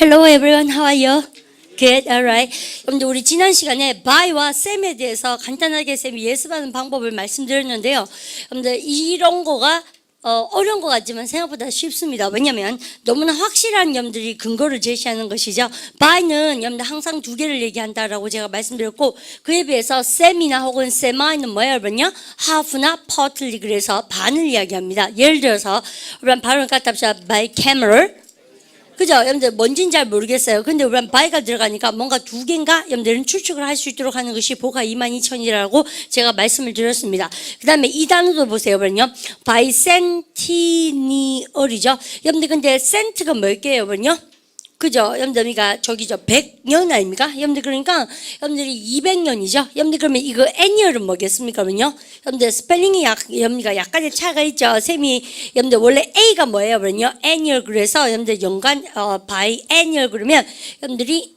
Hello everyone, how are you? Good, alright. 여러분들 우리 지난 시간에 by와 셈에 대해서 간단하게 쌤이 예습하는 방법을 말씀드렸는데요. 여러분들 이런 거가 어려운 것 같지만 생각보다 쉽습니다. 왜냐하면 너무나 확실한 점들이 근거를 제시하는 것이죠. by는 여러분들 항상 두 개를 얘기한다라고 제가 말씀드렸고, 그에 비해서 셈이나 혹은 semi는 뭐예요, 여러분요? half나 partly, 그래서 반을 이야기합니다. 예를 들어서 우리 발음을 갖다 합시다. by camel. 그죠? 여러분들 뭔지는 잘 모르겠어요. 근데 우리는 by가 들어가니까 뭔가 두 개인가? 여러분들은 추측을 할 수 있도록 하는 것이 보가 22,000이라고 제가 말씀을 드렸습니다. 그 다음에 이 단어도 보세요. 그러면요. 바이센티니얼이죠. 여러분들 근데 센트가 뭘게요? 여러분요? 그죠? 여러분들, 그러니까 저기죠. 100년 아닙니까? 여러분들, 그러니까 여러분들이 200년이죠? 여러분들, 그러면 이거 annual은 뭐겠습니까? 그러면요? 여러분들 스펠링이 여러분들 약간의 차이가 있죠? 셈이, 여러분들 원래 A가 뭐예요? 그러면요? annual, 그래서 여러분들 연간, biannual 그러면 여러분들이,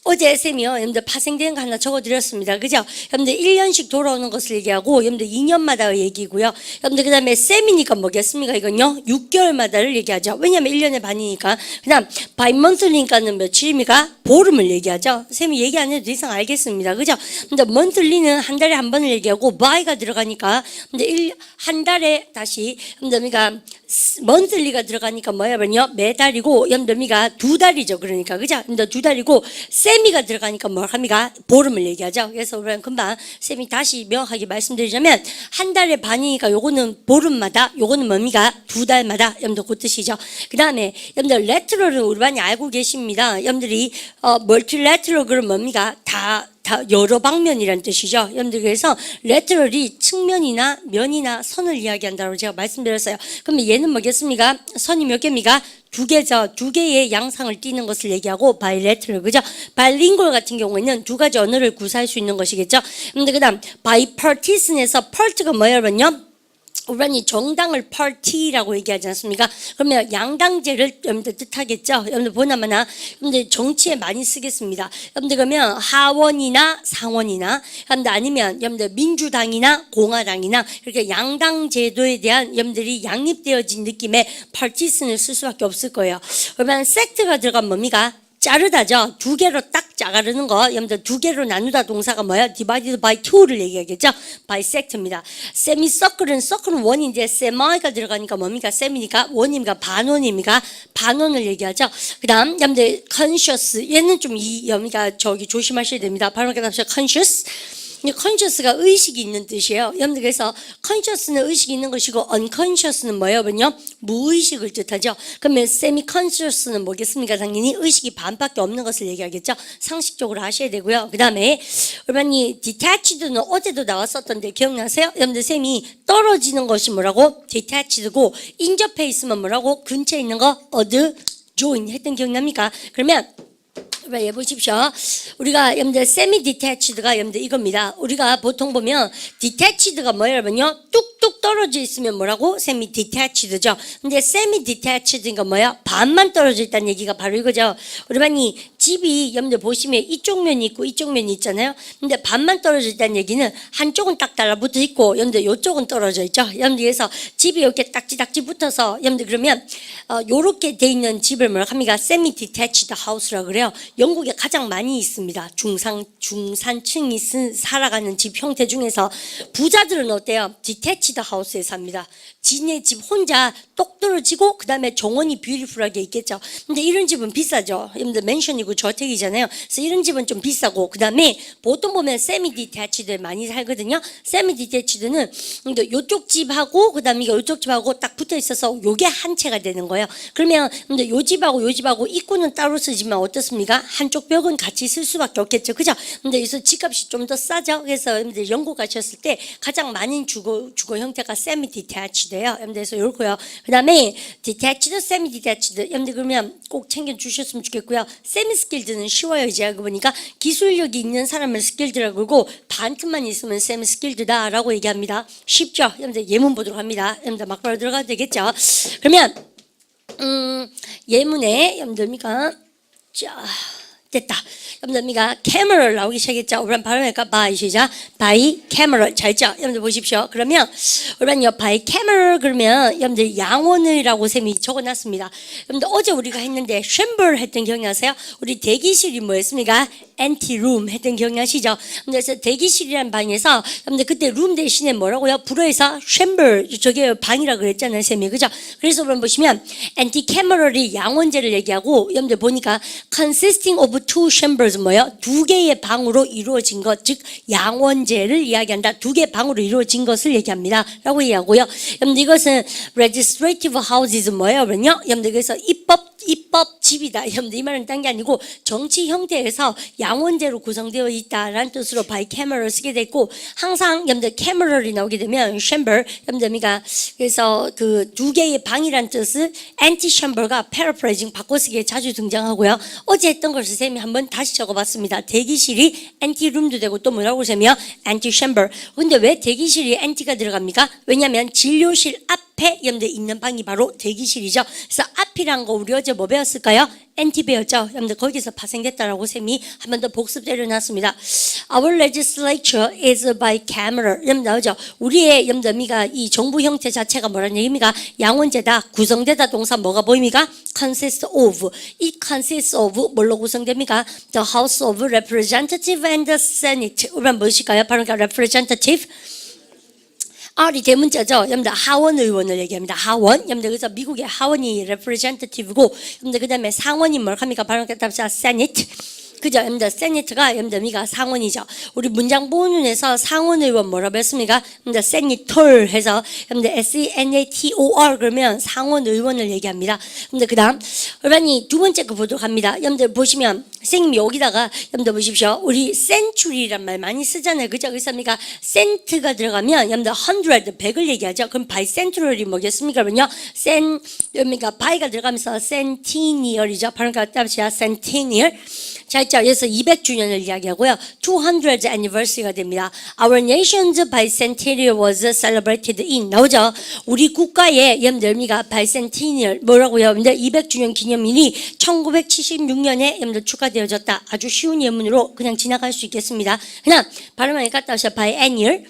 어제 쌤이요, 여러분들 파생되는 거 하나 적어드렸습니다. 그죠? 여러분들 1년씩 돌아오는 것을 얘기하고, 여러분들 2년마다 얘기고요. 여러분들 그 다음에 쌤이니까 뭐겠습니까? 이건요, 6개월마다를 얘기하죠. 왜냐면 1년에 반이니까. 그 다음, by monthly니까는 며칠입니까? 보름을 얘기하죠. 쌤이 얘기 안 해도 이상 알겠습니다. 그죠? 근데 monthly는 한 달에 한 번을 얘기하고, by가 들어가니까, 근데 한 달에 다시, 여러분들, 그러니까, monthly가 들어가니까 뭐야, 그러면요? 매달이고, 여러분들, 두 달이죠. 그러니까, 그죠? 근데 두 달이고, 세미가 들어가니까 뭘 합니까? 보름을 얘기하죠. 그래서 우리는 금방 쌤이 다시 명확하게 말씀드리자면 한 달의 반이니까 요거는 보름마다, 요거는 뭡니까? 두 달마다. 여러분들 그 뜻이죠. 그 다음에 여러분들 레트럴은 우리 많이 알고 계십니다. 여러분들이 멀티레트럴 그러면 뭡니까? 다 여러 방면이란 뜻이죠. 여러분들, 그래서 레트럴이 측면이나 면이나 선을 이야기한다고 제가 말씀드렸어요. 그러면 얘는 뭐겠습니까? 선이 몇 개입니까? 두 개죠. 두 개의 양상을 띠는 것을 얘기하고 바이레트럴, 그죠? 바이링골 같은 경우에는 두 가지 언어를 구사할 수 있는 것이겠죠. 근데 그다음 바이파티슨에서 펄트가 뭐예요, 여러분요? 우리는 정당을 party라고 얘기하지 않습니까? 그러면 양당제를 여러분들 뜻하겠죠? 여러분들 보나마나 여러분들 정치에 많이 쓰겠습니다. 여러분들 그러면 하원이나 상원이나 여러분들 아니면 여러분들 민주당이나 공화당이나 이렇게 양당 제도에 대한 여러분들이 양립되어진 느낌의 partisan을 쓸 수밖에 없을 거예요. 그러면 sect가 들어가면 뭡니까? 자르다죠. 두 개로 딱 자르는 거. 여러분들 두 개로 나누다 동사가 뭐야? divided by two를 얘기하겠죠. bisect입니다. semicircle은 원인데 semi가 들어가니까 뭡니까? sem이니까 원입니까? 반원입니까? 반원을 얘기하죠. 그 다음 여러분들 conscious, 얘는 좀 여러분들 저기 조심하셔야 됩니다. 발음을 합시다. conscious. conscious가 의식이 있는 뜻이에요. 여러분들, 그래서 conscious는 의식이 있는 것이고 unconscious는 뭐예요? 여러분요? 무의식을 뜻하죠. 그러면 semi-conscious는 뭐겠습니까? 당연히 의식이 반밖에 없는 것을 얘기하겠죠. 상식적으로 하셔야 되고요. 그 다음에 여러분이 detached는 어제도 나왔었던데 기억나세요? 여러분들, 쌤이 떨어지는 것이 뭐라고? detached고 인접해 있으면 뭐라고? 근처에 있는 거 adjoin 했던 기억납니까? 그러면 얘 보십시오. 우리가 여러분들 세미 디태치드가 여러분들 이겁니다. 우리가 보통 보면 디태치드가 뭐예요, 여러분요? 뚝뚝 떨어져 있으면 뭐라고? 세미 디태치드죠. 근데 세미 디태치드가 뭐야? 반만 떨어져 있다는 얘기가 바로 이거죠. 우리 반이 집이 여러분들 보시면 이쪽 면이 있고 이쪽 면이 있잖아요. 근데 반만 떨어져 있다는 얘기는 한쪽은 딱 달라붙어 있고 여러분들 이쪽은 떨어져 있죠. 여러분들, 그래서 집이 이렇게 딱지 붙어서 여러분들 그러면 요렇게 돼 있는 집을 뭐라고 합니까? 세미 디태치드 하우스라고 그래요. 영국에 가장 많이 있습니다. 중산층이 살아가는 집 형태 중에서 부자들은 어때요? 디태치드 하우스에 삽니다. 지네 집 혼자 똑 떨어지고 그 다음에 정원이 뷰티풀하게 있겠죠. 근데 이런 집은 비싸죠. 여러분들 맨션이고 저택이잖아요. 그래서 이런 집은 좀 비싸고, 그 다음에 보통 보면 세미 디태치드 많이 살거든요. 세미 디태치드는 요쪽 집하고 그 다음에 요쪽 집하고 딱 붙어 있어서 요게 한 채가 되는 거예요. 그러면 근데 요 집하고 요 집하고 입구는 따로 쓰지만 어떻습니까? 한쪽 벽은 같이 쓸 수밖에 없겠죠. 그죠? 근데 여기서 집값이 좀 더 싸죠. 그래서 여러분들 영국 가셨을 때 가장 많은 주거 형태가 세미 디태치드예요. 여러분들, 그래서 요렇고요. 그 다음에 디태치드, 세미 디태치드. 여러분들 그러면 꼭 챙겨 주셨으면 좋겠고요. 세미 스킬드는 쉬워요. 이제 알고 보니까 기술력이 있는 사람을 스킬드라고 그러고 반틈만 있으면 세미 스킬드다라고 얘기합니다. 쉽죠? 여러분들 예문 보도록 합니다. 여러분들 막바로 들어가도 되겠죠? 그러면 예문에 여러분들 자 됐다. 여러분들 camera 나오기 시작했죠. 우리 발음할까? by 시작. by camera 잘죠. 여러분들 보십시오. 그러면 우리는요 by camera 그러면 여러분들 양원이라고 쌤이 적어놨습니다. 여러분들 어제 우리가 했는데 챔버 했던 기억나세요? 우리 대기실이 뭐였습니까? anteroom 했던 기억나시죠? 그래서 대기실이라는 방에서 여러분들 그때 룸 대신에 뭐라고요? 불어에서 챔버 저게 방이라 그랬잖아요, 쌤이 그죠? 그래서 우리 보시면 anti-cameral이 양원제를 얘기하고 여러분들 보니까 consisting of two chambers 뭐예요? 두 개의 방으로 이루어진 것, 즉 양원제를 이야기한다. 두 개의 방으로 이루어진 것을 얘기합니다. 라고 얘기하고요. 여러분들 이것은 legislative houses 뭐예요? 그러면요. 여러분들 그래서 입법 집이다. 여러분들 이 말은 딴 게 아니고 정치 형태에서 양원제로 구성되어 있다라는 뜻으로 bicameral 쓰게 됐고 항상 여러분들 cameral이 나오게 되면 chamber 여러분들 그래서 그 두 개의 방이란 뜻을 anti-chamber가 paraphrasing 바꿔쓰기에 자주 등장하고요. 어제 했던 것을 쌤이 한번 다시 적어봤습니다. 대기실이 anti-room도 되고 또 뭐라고 쌤이요? anti-chamber. 근데 왜 대기실이 anti가 들어갑니까? 왜냐하면 진료실 앞에 여러분들 있는 방이 바로 대기실이죠. 그래서 앞이란 거 우리 어제 뭐 배웠을까요? anti 배웠죠. 여러분들 거기서 파생됐다라고 쌤이 한 번 더 복습 때려놨습니다. Our legislature is bicameral. 여러분 나오죠? 우리의 여러분들 이 정부 형태 자체가 뭐라는 얘기입니까? 양원제다. 구성되다 동사 뭐가 보입니까? consist of. 이 consist of 뭘로 구성됩니까? The House of Representative and the Senate. 우리는 무엇일까요? 바로 representative. R이 대문자죠. 여러분들 하원 의원을 얘기합니다. 하원. 여러분들 그래서 미국의 하원이 representative고 여러분들 그다음에 상원이 뭘 합니까? 바로 답사 Senate. 그죠? 여러분들 세니트가 여러분들 상원이죠. 우리 문장 본문에서 상원 의원 뭐라고 했습니까? 여러분들 세니터 해서 여러분들 senator 그러면 상원 의원을 얘기합니다. 여러분들 그다음 여러분이 두 번째 거 보도록 합니다. 여러분들 보시면 선생님이 여기다가 여러분들 보십시오. 우리 century란 말 많이 쓰잖아요. 그죠? 그래서 cent가 들어가면 여러분들 100, 100을 얘기하죠. 그럼 bicentennial이 뭐겠습니까? 그러면요. by가 들어가면서 centennial이죠. 바로 답시다. centennial. 자, 그래서 200주년을 이야기하고요. 200th anniversary가 됩니다. Our nation's bicentennial was celebrated in. 나오죠? 우리 국가의 여러분들 bicentennial 뭐라고요? 여러분들 200주년 기념일이 1976년에 여러분들 축하되어졌다. 아주 쉬운 예문으로 그냥 지나갈 수 있겠습니다. 그냥 발음하니 갔다 오셔. biennial.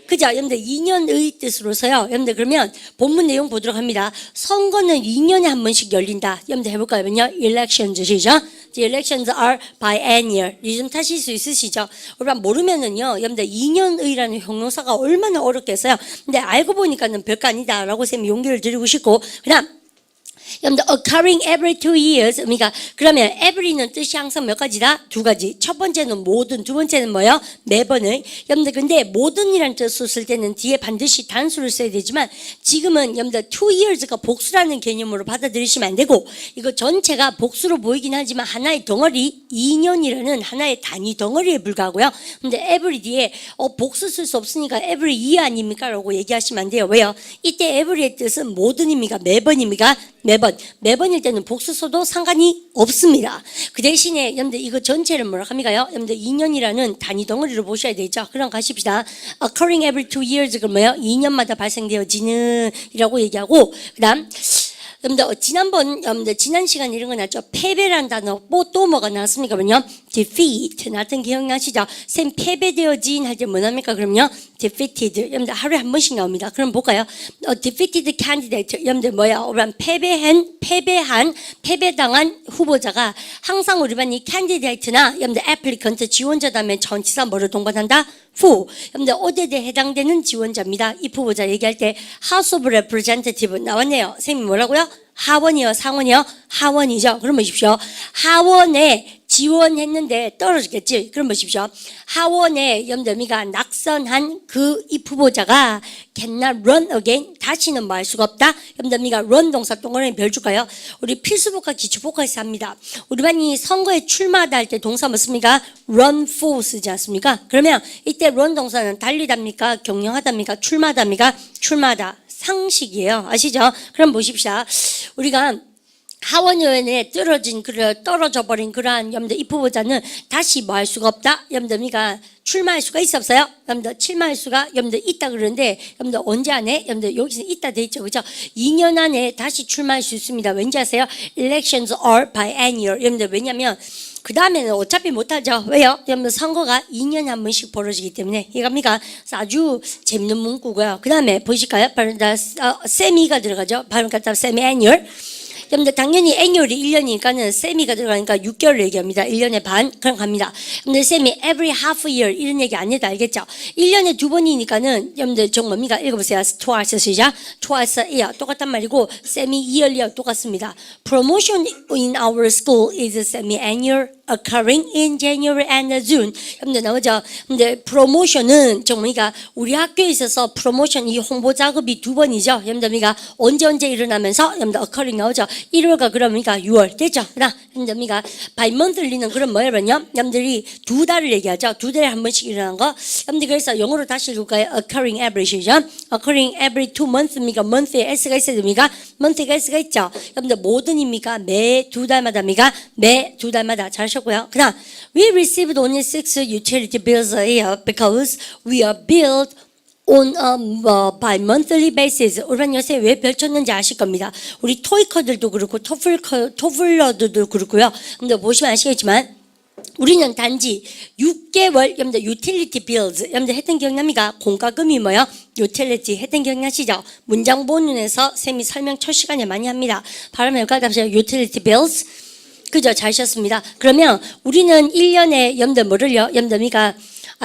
그죠? 여러분들 2년의 뜻으로서요. 여러분들 그러면 본문 내용 보도록 합니다. 선거는 2년에 한 번씩 열린다. 여러분들 해볼까요? elections 시죠? The elections are biennial. 좀 타실 수 있으시죠? 여러분 모르면은요. 여러분들 2년의라는 형용사가 얼마나 어렵겠어요. 근데 알고 보니까는 별거 아니다라고 쌤이 용기를 드리고 싶고 그다음 여러분들 occurring every 2 years. 그러면 every는 뜻이 항상 몇 가지다? 두 가지. 첫 번째는 모든, 두 번째는 뭐요? 매번의. 여러분들 근데 모든이라는 뜻을 쓸 때는 뒤에 반드시 단수를 써야 되지만 지금은 여러분들 2 years가 복수라는 개념으로 받아들이시면 안 되고 이거 전체가 복수로 보이긴 하지만 하나의 덩어리 2년이라는 하나의 단위 덩어리에 불과하고요. 근데 every 뒤에 복수 쓸 수 없으니까 every year 아닙니까? 라고 얘기하시면 안 돼요. 왜요? 이때 every의 뜻은 모든입니까? 매번입니까? 매번일 때는 복수 써도 상관이 없습니다. 그 대신에 여러분들 이거 전체를 뭐라 합니까요? 여러분들 2년이라는 단위 덩어리로 보셔야 되죠. 그럼 가십시다. Occurring every 2 years 그럼 뭐예요? 2년마다 발생되어지는 이라고 얘기하고 그다음 여러분들 지난 시간 이런 거 나왔죠. 패배란 단어 또 뭐가 나왔습니까? 그러면요. defeat 나왔던 기억나시죠? 쌤 패배되어진 할 때 뭐 나옵니까? 그럼요. defeated 여러분들 하루에 한 번씩 나옵니다. 그럼 볼까요? defeated candidate 여러분들 뭐야? 우리는 패배당한 후보자가 항상 우리 반이 candidate나 여러분들 applicant 지원자 다음에 전치사 뭐를 동반한다? who 여러분들 어디에 해당되는 지원자입니다. 이 후보자 얘기할 때 House of Representative 나왔네요. 쌤이 뭐라고요? 하원이요, 상원이요? 하원이죠. 그럼 보십시오. 하원에 지원했는데 떨어졌겠지. 그럼 보십시오. 하원에 염더미가 낙선한 이 후보자가 cannot run again. 다시는 뭐 할 수가 없다. 염더미가 run 동사 동그라미 별 줄까요? 우리 필수복과 기초복과에서 합니다. 우리 반이 선거에 출마하다 할 때 동사 뭐 씁니까? run for 쓰지 않습니까? 그러면 이때 run 동사는 달리답니까? 경영하답니까? 출마하답니까? 출마하다. 상식이에요. 아시죠? 그럼 보십시다. 우리가 하원의원에 떨어져 버린 그러한 여러분들 이 후보자는 다시 뭐 할 수가 없다. 여러분들 출마할 수가 있어 없어요? 여러분들 출마할 수가 여러분들 있다 그러는데 여러분들 언제 안에? 여러분들 여기서 있다 돼 있죠. 그죠? 2년 안에 다시 출마할 수 있습니다. 왠지 아세요? Elections are biennial. 여러분들 왜냐면 그 다음에는 어차피 못하죠. 왜요? 여러분 선거가 2년에 한 번씩 벌어지기 때문에 이겁니까? 아주 재밌는 문구고요. 그 다음에 보실까요? 바로 세미가 들어가죠. 바로 세미 애니얼. 여러분들 당연히 애니얼이 1년이니까는 세미가 들어가니까 6개월 얘기합니다. 1년에 반 그럼 갑니다. 여러분들 세미 every half year 이런 얘기 안 해도 알겠죠? 1년에 2번이니까는 여러분들 정 뭡니까? 읽어보세요. twice 시작. twice a year 똑같단 말이고 세미 yearly 똑같습니다. Promotion in our school is semi-annual occurring in January and June. 여러분들 나오죠? 근데 프로모션은 정말 우리 학교에 있어서 프로모션 이 홍보 작업이 2번이죠. 여러분들 언제 일어나면서 여러분들 occurring 나오죠? 1월과 그러니까 6월 됐죠? 그다음 여러분들 by monthly는 그럼 뭐냐면요? 여러분들이 2달을 얘기하죠. 2달에 한 번씩 일어나는 거. 여러분들 그래서 영어로 다시 읽을까요? occurring average죠. occurring every 2 months입니까? month에 s가 있어야 됩니까? month가 s가 있죠. 여러분들 모든입니까? 매 2달마다입니까? 매 2달마다 잘하셨고요. 그다음 we received only 6 utility bills a year because we are billed on a by monthly basis. 우리는 요새 왜 별 쳤는지 아실 겁니다. 우리 토이커들도 그렇고 토플러들도 그렇고요. 근데 보시면 아시겠지만 우리는 단지 6개월 여러분들 유틸리티 빌즈 여러분들 했던 기억납니까? 공과금이 뭐요? 유틸리티 했던 기억나시죠? 문장 본문에서 쌤이 설명 첫 시간에 많이 합니다. 발음을 가답시다. 유틸리티 빌즈 그죠? 잘 하셨습니다. 그러면 우리는 1년에 여러분들 뭐를요? 여러분들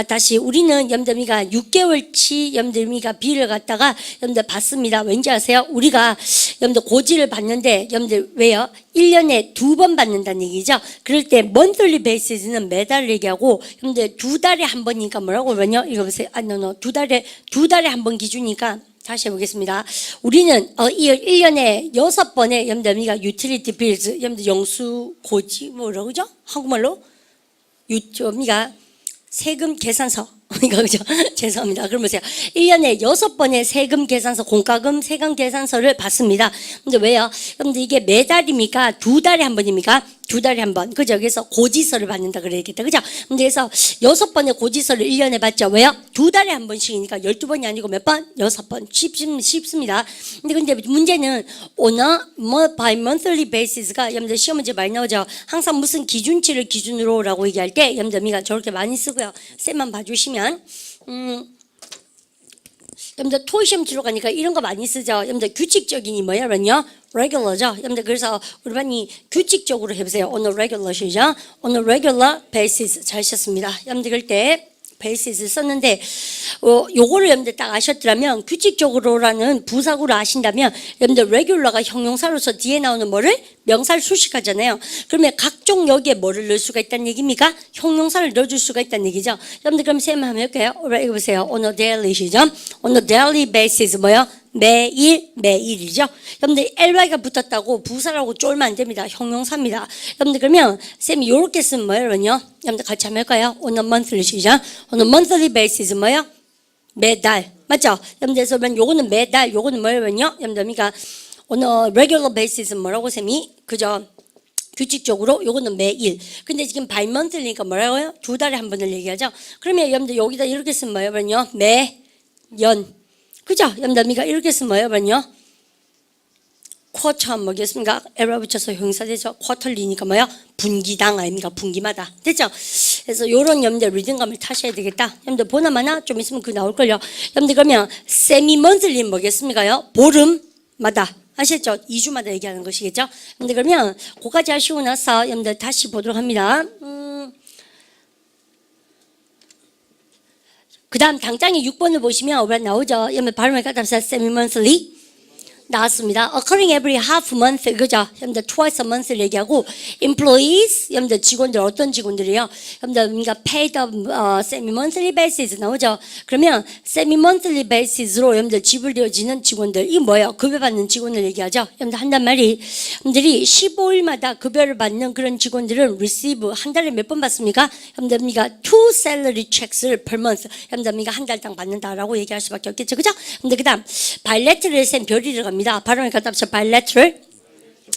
다시 우리는 염더미가 6개월치 염더미가 비를 갖다가 염더 받습니다. 왠지 아세요? 우리가 염더 고지를 받는데 염더 왜요? 1년에 2번 받는다는 얘기죠. 그럴 때 monthly basis는 매달 얘기하고 염더 2달에 한 번이니까 뭐라고 그러냐? 이거 보세요. 두 달에 한 번 기준이니까 다시 해보겠습니다. 우리는 1년에 6번의 염더미가 utility bills 염더 영수 고지 뭐라고 그러죠? 한국말로 우리가 세금 계산서 이거 그죠? 죄송합니다. 그럼 보세요. 1년에 6번의 세금 계산서, 공과금 세금 계산서를 받습니다. 근데 왜요? 근데 이게 매달입니까? 2달에 한 번입니까? 2달에 한 번. 그죠? 그래서 고지서를 받는다 그래야겠다. 그죠? 근데 그래서 6번의 고지서를 1년에 받죠. 왜요? 2달에 한 번씩이니까 12번이 아니고 몇 번? 6번. 쉽습니다. 근데 문제는 on a by monthly basis가 여러분들 시험 문제 많이 나오죠. 항상 무슨 기준치를 기준으로라고 얘기할 때 여러분들 미가 저렇게 많이 쓰고요. 쌤만 봐주시면 여러분들 토익 시험 치러 가니까 이런 거 많이 쓰죠. 여러분들 규칙적인이 뭐냐면요. regular죠. 여러분들 그래서 우리 반이 규칙적으로 해보세요. on a regular 시죠. on a regular basis 잘 썼습니다. 여러분들 그럴 때 basis 썼는데 요거를 여러분들 딱 아셨더라면 규칙적으로라는 부사구를 아신다면 여러분들 regular가 형용사로서 뒤에 나오는 뭐를 명사를 수식하잖아요. 그러면 각종 여기에 뭐를 넣을 수가 있다는 얘기입니까? 형용사를 넣어줄 수가 있다는 얘기죠. 여러분들 그럼 쌤 한번 해볼게요. 이거 보세요. on a daily 시죠. on a daily basis 뭐요? 매일이죠. 여러분들 ly가 붙었다고 부사라고 쫄면 안 됩니다. 형용사입니다. 여러분들 그러면 쌤이 요렇게 쓰면 뭐예요? 여러분들 같이 한번 할까요? on a monthly 시죠. on a monthly basis 뭐예요? 매달. 맞죠? 여러분들 그래서 요거는 매달, 요거는 뭐예요? 여러분들 on a regular basis 뭐라고 쌤이? 그죠? 규칙적으로 요거는 매일. 근데 지금 by monthly니까 뭐라고요? 2달에 한 번을 얘기하죠. 그러면 여러분들 여기다 이렇게 쓰면 뭐예요? 매연. 그죠? 여러분들 이렇게 쓰면 뭐예요? 쿼터 뭐겠습니까? 에러 붙여서 형용사 되죠. 쿼터리니까 뭐야? 분기당 아닙니까? 분기마다. 됐죠? 그래서 요런 여러분들 리듬감을 타셔야 되겠다. 여러분들 보나마나 좀 있으면 그 나올걸요. 여러분들 그러면 세미 먼슬리 뭐겠습니까요? 보름마다. 아셨죠? 2주마다 얘기하는 것이겠죠? 근데 그러면 그까지 하시고 나서 여러분들 다시 보도록 합니다. 그 다음 당장에 6번을 보시면 오늘 나오죠? 여러분 발음을 갖다 semi-monthly 나왔습니다. Occurring every half month, 그죠? 여러분들 twice a month를 얘기하고 employees, 여러분들 직원들 어떤 직원들이요? 여러분들 paid semi-monthly basis 나오죠? 그러면 semi-monthly basis로 여러분들 지불되어지는 직원들 이 뭐예요? 급여받는 직원을 얘기하죠? 여러분들 한단 말이 여러분들이 15일마다 급여를 받는 그런 직원들은 receive 한 달에 몇 번 받습니까? 여러분들 2 salary checks를 per month 여러분들 한 달당 받는다라고 얘기할 수밖에 없겠죠, 그죠? 근데 그다음 bilateral 쌤 별이를 갑니다. 발음을 갖다 붙여 bilateral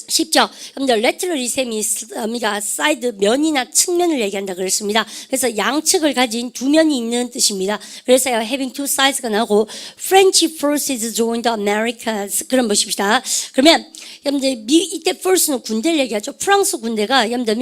쉽죠? 여러분들 laterally 셈이 사이드 면이나 측면을 얘기한다 그랬습니다. 그래서 양측을 가진 두 면이 있는 뜻입니다. 그래서 having two sides가 나오고 French forces joined the Americas 그런 보십시다. 그러면 여러분들 이때 force는 군대를 얘기하죠. 프랑스 군대가 여러분들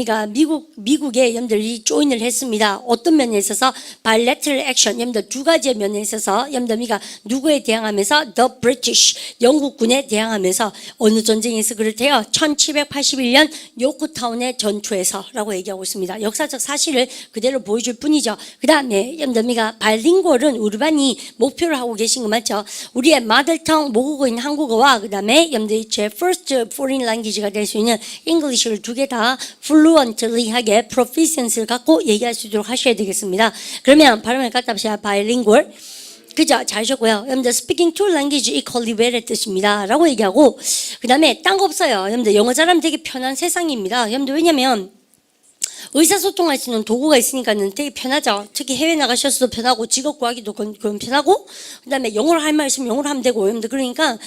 미국에 여러분들이 조인을 했습니다. 어떤 면에 있어서 bilateral action 여러분들 두 가지의 면에 있어서 여러분들 누구에 대항하면서 the British 영국군에 대항하면서 어느 전쟁에서 그렇대요. 1781년 요크타운의 전투에서라고 얘기하고 있습니다. 역사적 사실을 그대로 보여줄 뿐이죠. 그 다음에 여러분들 바이링구얼은 우리반이 목표를 하고 계신 거 맞죠? 우리의 마더텅 모국어인 한국어와 그 다음에 여러분들 제 first foreign language가 될 수 있는 English를 두 개 다 fluently하게 proficiency를 갖고 얘기할 수 있도록 하셔야 되겠습니다. 그러면 발음을 갖다 보시면 bilingual 그죠? 잘하셨고요. 여러분들 speaking two language equally well의 뜻입니다. 라고 얘기하고 그 다음에 딴 거 없어요. 여러분들 영어 잘하면 되게 편한 세상입니다. 여러분들 왜냐면 의사소통할 수 있는 도구가 있으니까는 되게 편하죠. 특히 해외 나가셔서도 편하고 직업 구하기도 그건 편하고 그 다음에 영어를 할 말 있으면 영어를 하면 되고 여러분들 그러니까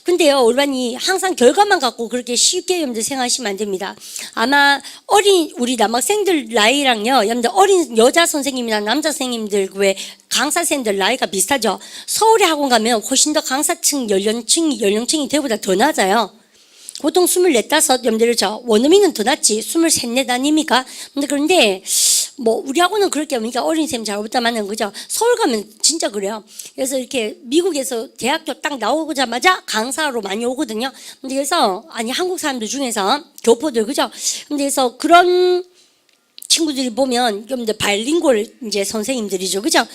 근데요 우리반이 항상 결과만 갖고 그렇게 쉽게 여러분들 생각하시면 안 됩니다. 아마 우리 남학생들 나이랑요 여러분들 어린 여자 선생님이나 남자 선생님들 왜 강사생들 나이가 비슷하죠. 서울에 학원 가면 훨씬 더 강사층 연령층이 대보다 더 낮아요. 보통 24, 5 여러분들 저 원어민은 더 낫지 23, 4 아닙니까? 그런데 뭐 우리 학원은 그렇게 그러니까 어린 쌤 잘 없다마는 그죠? 서울 가면 진짜 그래요. 그래서 이렇게 미국에서 대학교 딱 나오자마자 강사로 많이 오거든요. 근데 그래서 아니 한국 사람들 중에서 교포들 그죠? 근데 그래서 그런 친구들이 보면 여러분들 바이링구얼 이제 선생님들이죠, 그죠?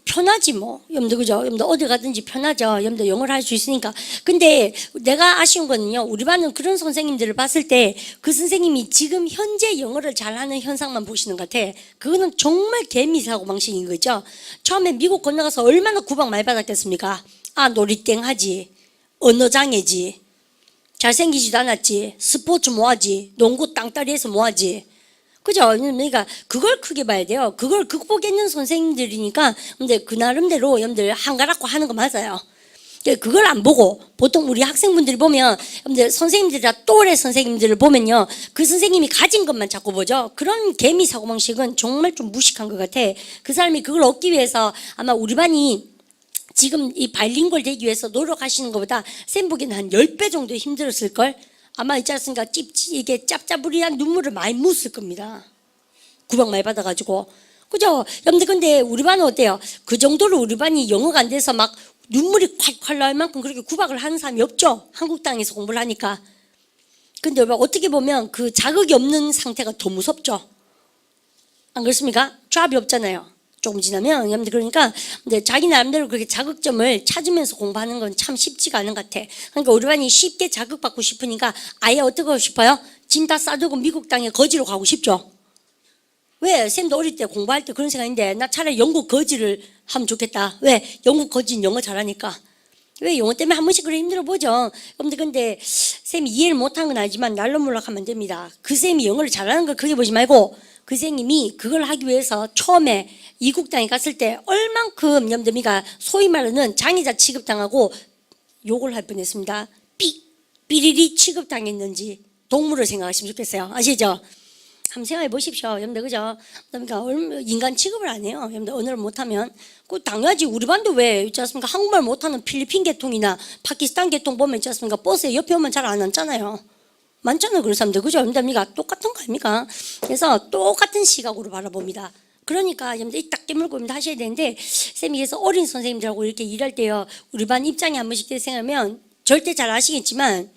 편하지 뭐. 여러분들 그죠? 여러분들 어디 가든지 편하죠. 여러분들 영어를 할 수 있으니까. 근데 내가 아쉬운 거는요. 우리 반은 그런 선생님들을 봤을 때 그 선생님이 지금 현재 영어를 잘하는 현상만 보시는 것 같아. 그거는 정말 개미 사고방식인 거죠. 처음에 미국 건너가서 얼마나 구박 많이 받았겠습니까? 아 놀이땡 하지. 언어장애지. 잘생기지도 않았지. 스포츠 뭐하지. 농구 땅다리에서 뭐하지. 그죠? 그러니까 그걸 크게 봐야 돼요. 그걸 극복했는 선생님들이니까 근데 그 나름대로 여러분들 한가락고 하는 거 맞아요. 그걸 안 보고 보통 우리 학생분들이 보면 여러분들 선생님들이나 또래 선생님들을 보면요 그 선생님이 가진 것만 자꾸 보죠. 그런 개미 사고방식은 정말 좀 무식한 것 같아. 그 사람이 그걸 얻기 위해서 아마 우리 반이 지금 이 바이링구얼 되기 위해서 노력하시는 것보다 쌤 보기에는 한 10배 정도 힘들었을걸. 아마 있지 않습니까? 이게 짭짭부리한 눈물을 많이 묻을 겁니다. 구박 많이 받아가지고. 그죠? 여러분들 근데 우리 반은 어때요? 그 정도로 우리 반이 영어가 안 돼서 막 눈물이 콸콸 날 만큼 그렇게 구박을 하는 사람이 없죠? 한국 땅에서 공부를 하니까. 근데 어떻게 보면 그 자극이 없는 상태가 더 무섭죠? 안 그렇습니까? 잡이 없잖아요. 조금 지나면 여러분들 그러니까 근데 자기 나름대로 그렇게 자극점을 찾으면서 공부하는 건 참 쉽지가 않은 것 같아. 그러니까 우리 반이 쉽게 자극받고 싶으니까 아예 어떻게 하고 싶어요? 짐 다 싸두고 미국 땅에 거지로 가고 싶죠. 왜? 쌤도 어릴 때 공부할 때 그런 생각인데 나 차라리 영국 거지를 하면 좋겠다. 왜? 영국 거지는 영어 잘하니까. 왜? 영어 때문에 한 번씩 그래 힘들어 보죠. 여러분들 근데 쌤이 이해를 못한 건 알지만 날로 몰락하면 안 됩니다. 그 쌤이 영어를 잘하는 걸 크게 보지 말고 그 선생님이 그걸 하기 위해서 처음에 이국 땅에 갔을 때 얼만큼 여러분들이가 소위 말하는 장애자 취급당하고 욕을 할 뻔했습니다. 삐리리 취급당했는지 동물을 생각하시면 좋겠어요. 아시죠? 한번 생각해 보십시오. 여러분들 그죠? 그러니까 인간 취급을 안 해요. 여러분들 언어를 못하면 그 당연하지. 우리 반도 왜 있지 않습니까? 한국말 못하는 필리핀 계통이나 파키스탄 계통 보면 있지 않습니까? 버스에 옆에 오면 잘 안 앉잖아요. 많잖아요. 그런 사람들. 그죠? 여러분들 똑같은 거 아닙니까? 그래서 똑같은 시각으로 바라봅니다. 그러니까 여러분들 딱 깨물고 하셔야 되는데 쌤이 그래서 어린 선생님들하고 이렇게 일할 때요. 우리 반 입장에 한 번씩 생각하면 절대 잘 아시겠지만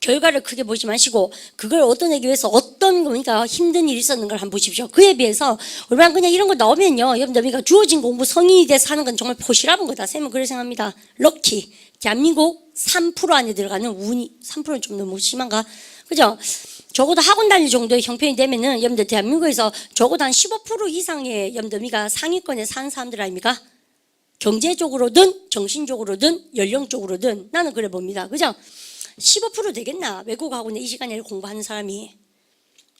결과를 크게 보지 마시고 그걸 얻어내기 위해서 어떤 그러니까 힘든 일이 있었는 걸 한번 보십시오. 그에 비해서 우리 반 그냥 이런 거 나오면요. 여러분들 그러니까 주어진 공부 성인이 돼서 하는 건 정말 포시라는 거다. 쌤은 그렇게 생각합니다. 럭키. 대한민국 3% 안에 들어가는 운이 3%는 좀 너무 심한가? 그죠? 적어도 학원 다닐 정도의 형편이 되면은 여러분들 대한민국에서 적어도 한 15% 이상의 여러분들 상위권에 사는 사람들 아닙니까? 경제적으로든 정신적으로든 연령적으로든 나는 그래 봅니다. 그죠? 15% 되겠나? 외국 학원에 이 시간에 공부하는 사람이.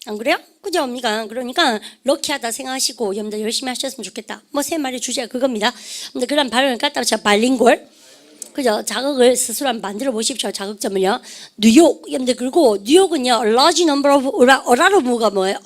안 그래요? 그죠? 그러니까 럭키하다 생각하시고 여러분들 열심히 하셨으면 좋겠다. 뭐 세 말의 주제가 그겁니다. 근데 그런 발언을 갖다가 제가 바이링구얼 그죠? 자극을 스스로 한번 만들어 보십시오. 자극점을요. 뉴욕, 여러분들, 그리고 뉴욕은요, a large number of, 어라로 뭐가 뭐예요?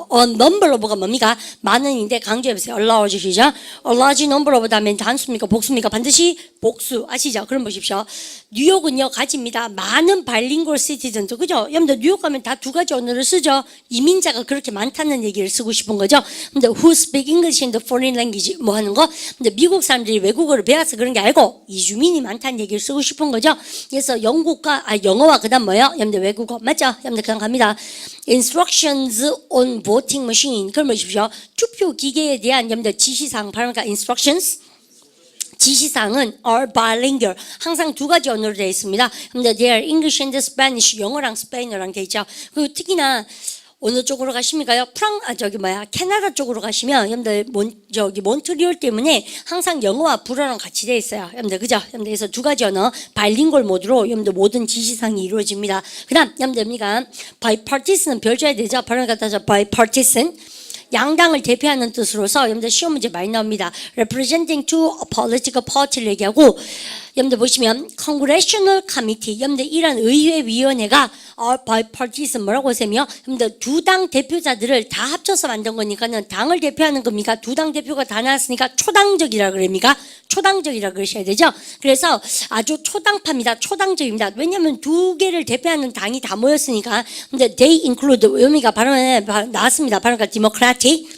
number로 뭐가 뭡니까? 많은인데 강조해보세요. a large시죠? a large number of 다음에 단수입니까? 복수입니까? 반드시 복수. 아시죠? 그럼 보십시오. 뉴욕은요, 가집니다. 많은 바일링골 시티즌도, 그죠? 여러분들, 뉴욕 가면 다 두 가지 언어를 쓰죠? 이민자가 그렇게 많다는 얘기를 쓰고 싶은 거죠? 근데 who speak English in the foreign language 뭐 하는 거? 근데 미국 사람들이 외국어를 배워서 그런 게 아니고 이주민이 많다는 얘기를 쓰고 싶은 거죠. 그래서 영어와 그다음 뭐요? 여러분들 외국어 맞죠? 여러분들 그냥 갑니다. Instructions on voting machine. 그럼 보십시오. 투표 기계에 대한 여러분들 지시사항 바로니까 instructions. 지시사항은 are bilingual. 항상 두 가지 언어로 되어 있습니다. 근데 they are English and Spanish. 영어랑 스페인어랑 되어 있죠. 그리고 특히나 어느 쪽으로 가십니까요? 캐나다 쪽으로 가시면 여러분들 몬트리올 때문에 항상 영어와 불어랑 같이 되어 있어요. 여러분들 그죠? 여러분들 그래서 두 가지 언어 바이링골 모드로 여러분들 모든 지시사항이 이루어집니다. 그다음 여러분들입니까? bipartisan은 별 줘야 되죠. 발음 갖다서 bipartisan. 양당을 대표하는 뜻으로서 여러분들 시험 문제 많이 나옵니다. representing two political party를 얘기하고 여러분들 보시면 congressional committee 여러분들 이런 의회위원회가 bipartisan 뭐라고 하세요? 여러분들 두 당 대표자들을 다 합쳐서 만든 거니까는 당을 대표하는 겁니까? 두 당 대표가 다 나왔으니까 초당적이라 그럽니까? 초당적이라 그러셔야 되죠. 그래서 아주 초당파입니다. 초당적입니다. 왜냐하면 두 개를 대표하는 당이 다 모였으니까. 근데 they include 의미가 발음에 나왔습니다. 발음가 democratic.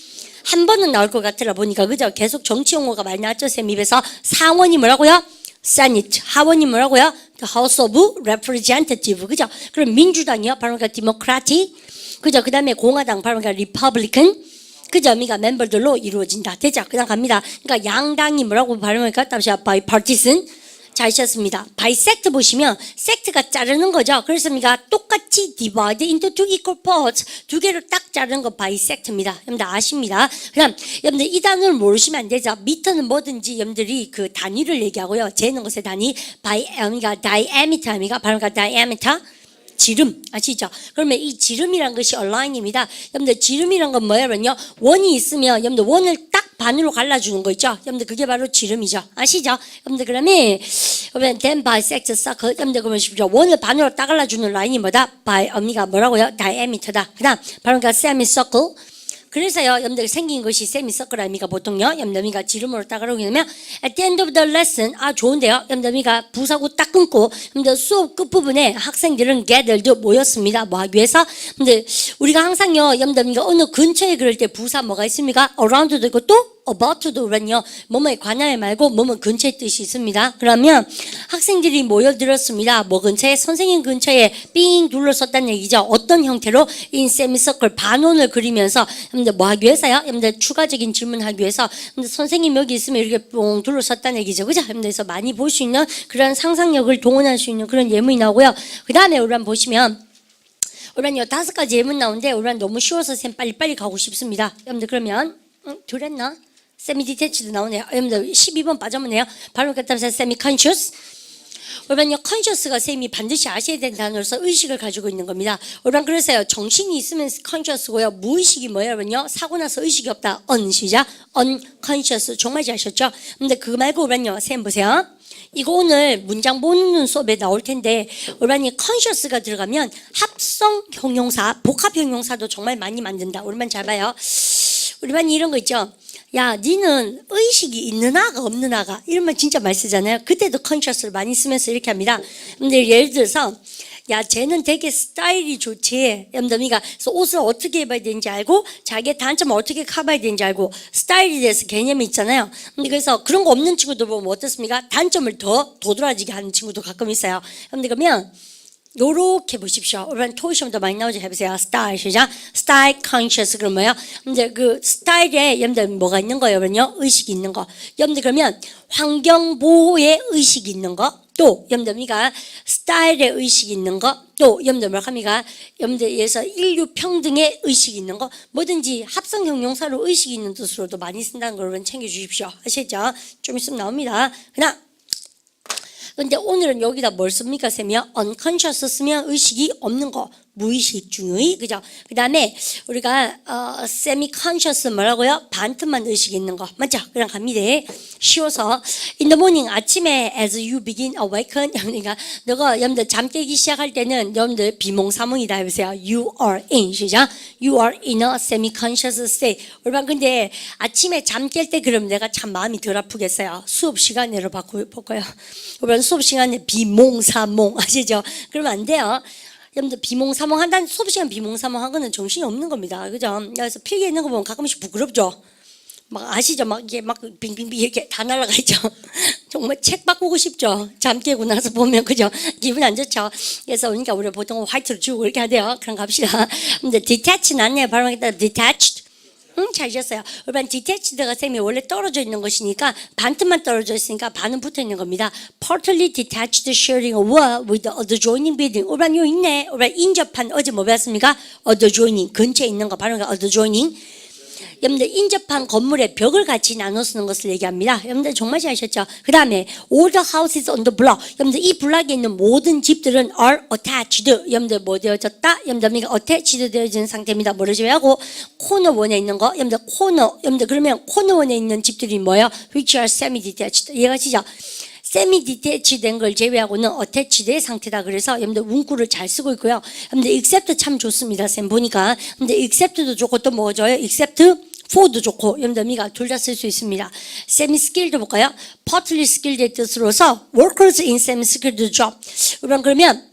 한 번은 나올 것 같더라 보니까 그죠? 계속 정치 용어가 많이 나왔죠. 쌤 입에서 상원이 뭐라고요? Senate. 하원이 뭐라고요? The House of Representative. 그죠? 그럼 민주당이요. 발음가 democratic. 그죠? 그 다음에 공화당 발음가 republican. 그죠? 그러니까 멤버들로 이루어진다. 되죠? 그다음 갑니다. 그러니까 양당이 뭐라고 발음할까? 다시 bipartisan. 잘하셨습니다. bisect 보시면 sect가 자르는 거죠. 그래서 똑같이 divide into two equal parts 두 개를 딱 자르는 거 bisect입니다. 여러분들 아십니다. 그럼 여러분들 이 단어를 모르시면 안 되죠. 미터는 뭐든지 여러분들이 그 단위를 얘기하고요. 재는 것의 단위 diameter입니다. 발음가 diameter. 지름 아시죠? 그러면 이 지름이란 것이 align입니다. 여러분들 지름이란 건 뭐냐면요. 원이 있으면 여러분들 원을 딱 반으로 갈라주는 거 있죠? 여러분들 그게 바로 지름이죠. 아시죠? 여러분들 그러면 then bisect circle 여러분들 그러면 보십시오. 원을 반으로 딱 갈라주는 라인이 뭐다? 뭐라고요? diameter다. 그 다음 바로 semicircle. 그래서요, 여러분들 생긴 것이 세미서클 아닙니까? 보통요, 여러분들 지름으로 딱 가려고 하면 at the end of the lesson, 좋은데요, 여러분들 부사고 딱 끊고, 여러분들 수업 끝부분에 학생들은 gathered 모였습니다. 뭐 하기 위해서? 근데 우리가 항상요, 여러분들 어느 근처에 그럴 때 부사 뭐가 있습니까? around도 있고 또 about도 그런요, 뭐뭐에 관하여 말고 뭐뭐 근처에 뜻이 있습니다. 그러면 학생들이 모여들었습니다. 뭐 근처에? 선생님 근처에 삥 둘러섰다는 얘기죠. 어떤 형태로? in semicircle 반원을 그리면서 여러분들 뭐 하기 위해서요? 여러분들 추가적인 질문하기 위해서 선생님 여기 있으면 이렇게 뽕 둘러섰다는 얘기죠. 그죠? 여러분들에서 많이 볼 수 있는 그런 상상력을 동원할 수 있는 그런 예문이 나오고요. 그 다음에 우리 한번 보시면 우리는요 5가지 예문 나오는데 우리는 너무 쉬워서 쌤 빨리빨리 가고 싶습니다. 여러분들 그러면 둘했나? 세미 디테치도 나오네요. 여러분들 12번 빠져보네요. 바로 그다음에 세미 컨셔스. 여러분요 컨셔스가 쌤이 반드시 아셔야 되는 단어로서 의식을 가지고 있는 겁니다. 여러분 그래서요 정신이 있으면 컨셔스고요 무의식이 뭐예요 여러분요? 사고 나서 의식이 없다. 시작 unconscious 정말 잘하셨죠? 근데 그거 말고 여러분요 쌤 보세요. 이거 오늘 문장 보는 수업에 나올 텐데 여러분이 conscious가 들어가면 합성 형용사 복합 형용사도 정말 많이 만든다. 우리만 잘 봐요. 우리반이 이런 거 있죠. 야, 니는 의식이 있는 아가 없는 아가 이런 말 진짜 많이 쓰잖아요. 그때도 conscious를 많이 쓰면서 이렇게 합니다. 근데 예를 들어서 야, 쟤는 되게 스타일이 좋지. 여러분들 그래서 옷을 어떻게 입어야 되는지 알고 자기의 단점을 어떻게 커버해야 되는지 알고 스타일에 대해서 개념이 있잖아요. 근데 그래서 그런 거 없는 친구들 보면 어떻습니까? 단점을 더 도드라지게 하는 친구도 가끔 있어요. 여러분들 그러면 요렇게 보십시오. 여러분 토시험도 많이 나오죠. 해보세요. 스타일 시작. 스타일 컨셔스 그럼 뭐예요? 근데 그 스타일에 여러분들 뭐가 있는 거예요? 여러분요 의식이 있는 거. 여러분들 그러면 환경 보호에 의식이 있는 거. 또 여러분들 스타일에 의식이 있는 거. 또 여러분들 뭐합니까? 여러분들에서 인류 평등에 의식이 있는 거. 뭐든지 합성 형용사로 의식이 있는 뜻으로도 많이 쓴다는 걸 여러분 챙겨주십시오. 아시겠죠? 좀 있으면 나옵니다. 그냥 근데 오늘은 여기다 뭘 씁니까, 쌤이요? unconscious 쓰면 의식이 없는 거. 무의식 중의, 그죠? 그 다음에 우리가 semi-conscious 뭐라고요? 반틈만 의식 있는 거 맞죠? 그냥 갑니다. 쉬워서 in the morning 아침에 as you begin awaken 그러니까 너가 여러분들 잠 깨기 시작할 때는 여러분들 비몽사몽이다 해보세요. You are in 시작. You are in a semi-conscious state. 여러분 근데 아침에 잠 깰 때 그럼 내가 참 마음이 덜 아프겠어요. 수업 시간으로 바꿔볼까요? 여러분 수업 시간에 비몽사몽 아시죠? 그러면 안 돼요. 여러분들 비몽사몽 한다는 수업 시간 비몽사몽 한 거는 정신이 없는 겁니다. 그죠? 그래서 필기에 있는 거 보면 가끔씩 부끄럽죠? 막 아시죠? 막 이게 막 빙빙빙 이렇게 다 날아가 있죠? 정말 책 바꾸고 싶죠? 잠 깨고 나서 보면 그죠? 기분 안 좋죠? 그래서 그러니까 우리가 보통 화이트로 지우고 이렇게 하대요. 그럼 갑시다. 근데 detach 낫네요. 발음하겠다. detached. 잘하셨어요. 여러분 detached가 쌤이 원래 떨어져 있는 것이니까 반틈만 떨어져 있으니까 반은 붙어 있는 겁니다. Partly detached sharing a wall with the adjoining building. 여러분 요 있네. 여러분 인접한 어제 뭐 배웠습니까? adjoining 근처에 있는 거 바로 adjoining. 여러분들 인접한 건물의 벽을 같이 나눠 쓰는 것을 얘기합니다. 여러분들 정말 잘하셨죠? 그 다음에 all the houses on the block. 여러분들 이 블락에 있는 모든 집들은 are attached. 여러분들 뭐 되어졌다? 여러분들 attached 되어진 상태입니다. 뭐를 제외하고 코너 원에 있는 거. 여러분들 코너. 여러분들 그러면 코너 원에 있는 집들이 뭐예요? Which are semi-detached. 이해가시죠? semi-detached 된 걸 제외하고는 attached의 상태다. 그래서 여러분들 문구를 잘 쓰고 있고요. 여러분들 except 참 좋습니다. 쌤 보니까. 근데 except도 좋고 또 뭐 줘요? except for도 좋고 여러분들 미가 둘 다 쓸 수 있습니다. semi-skilled 볼까요? partly skilled의 뜻으로서 workers in semi-skilled job. 여러분 그러면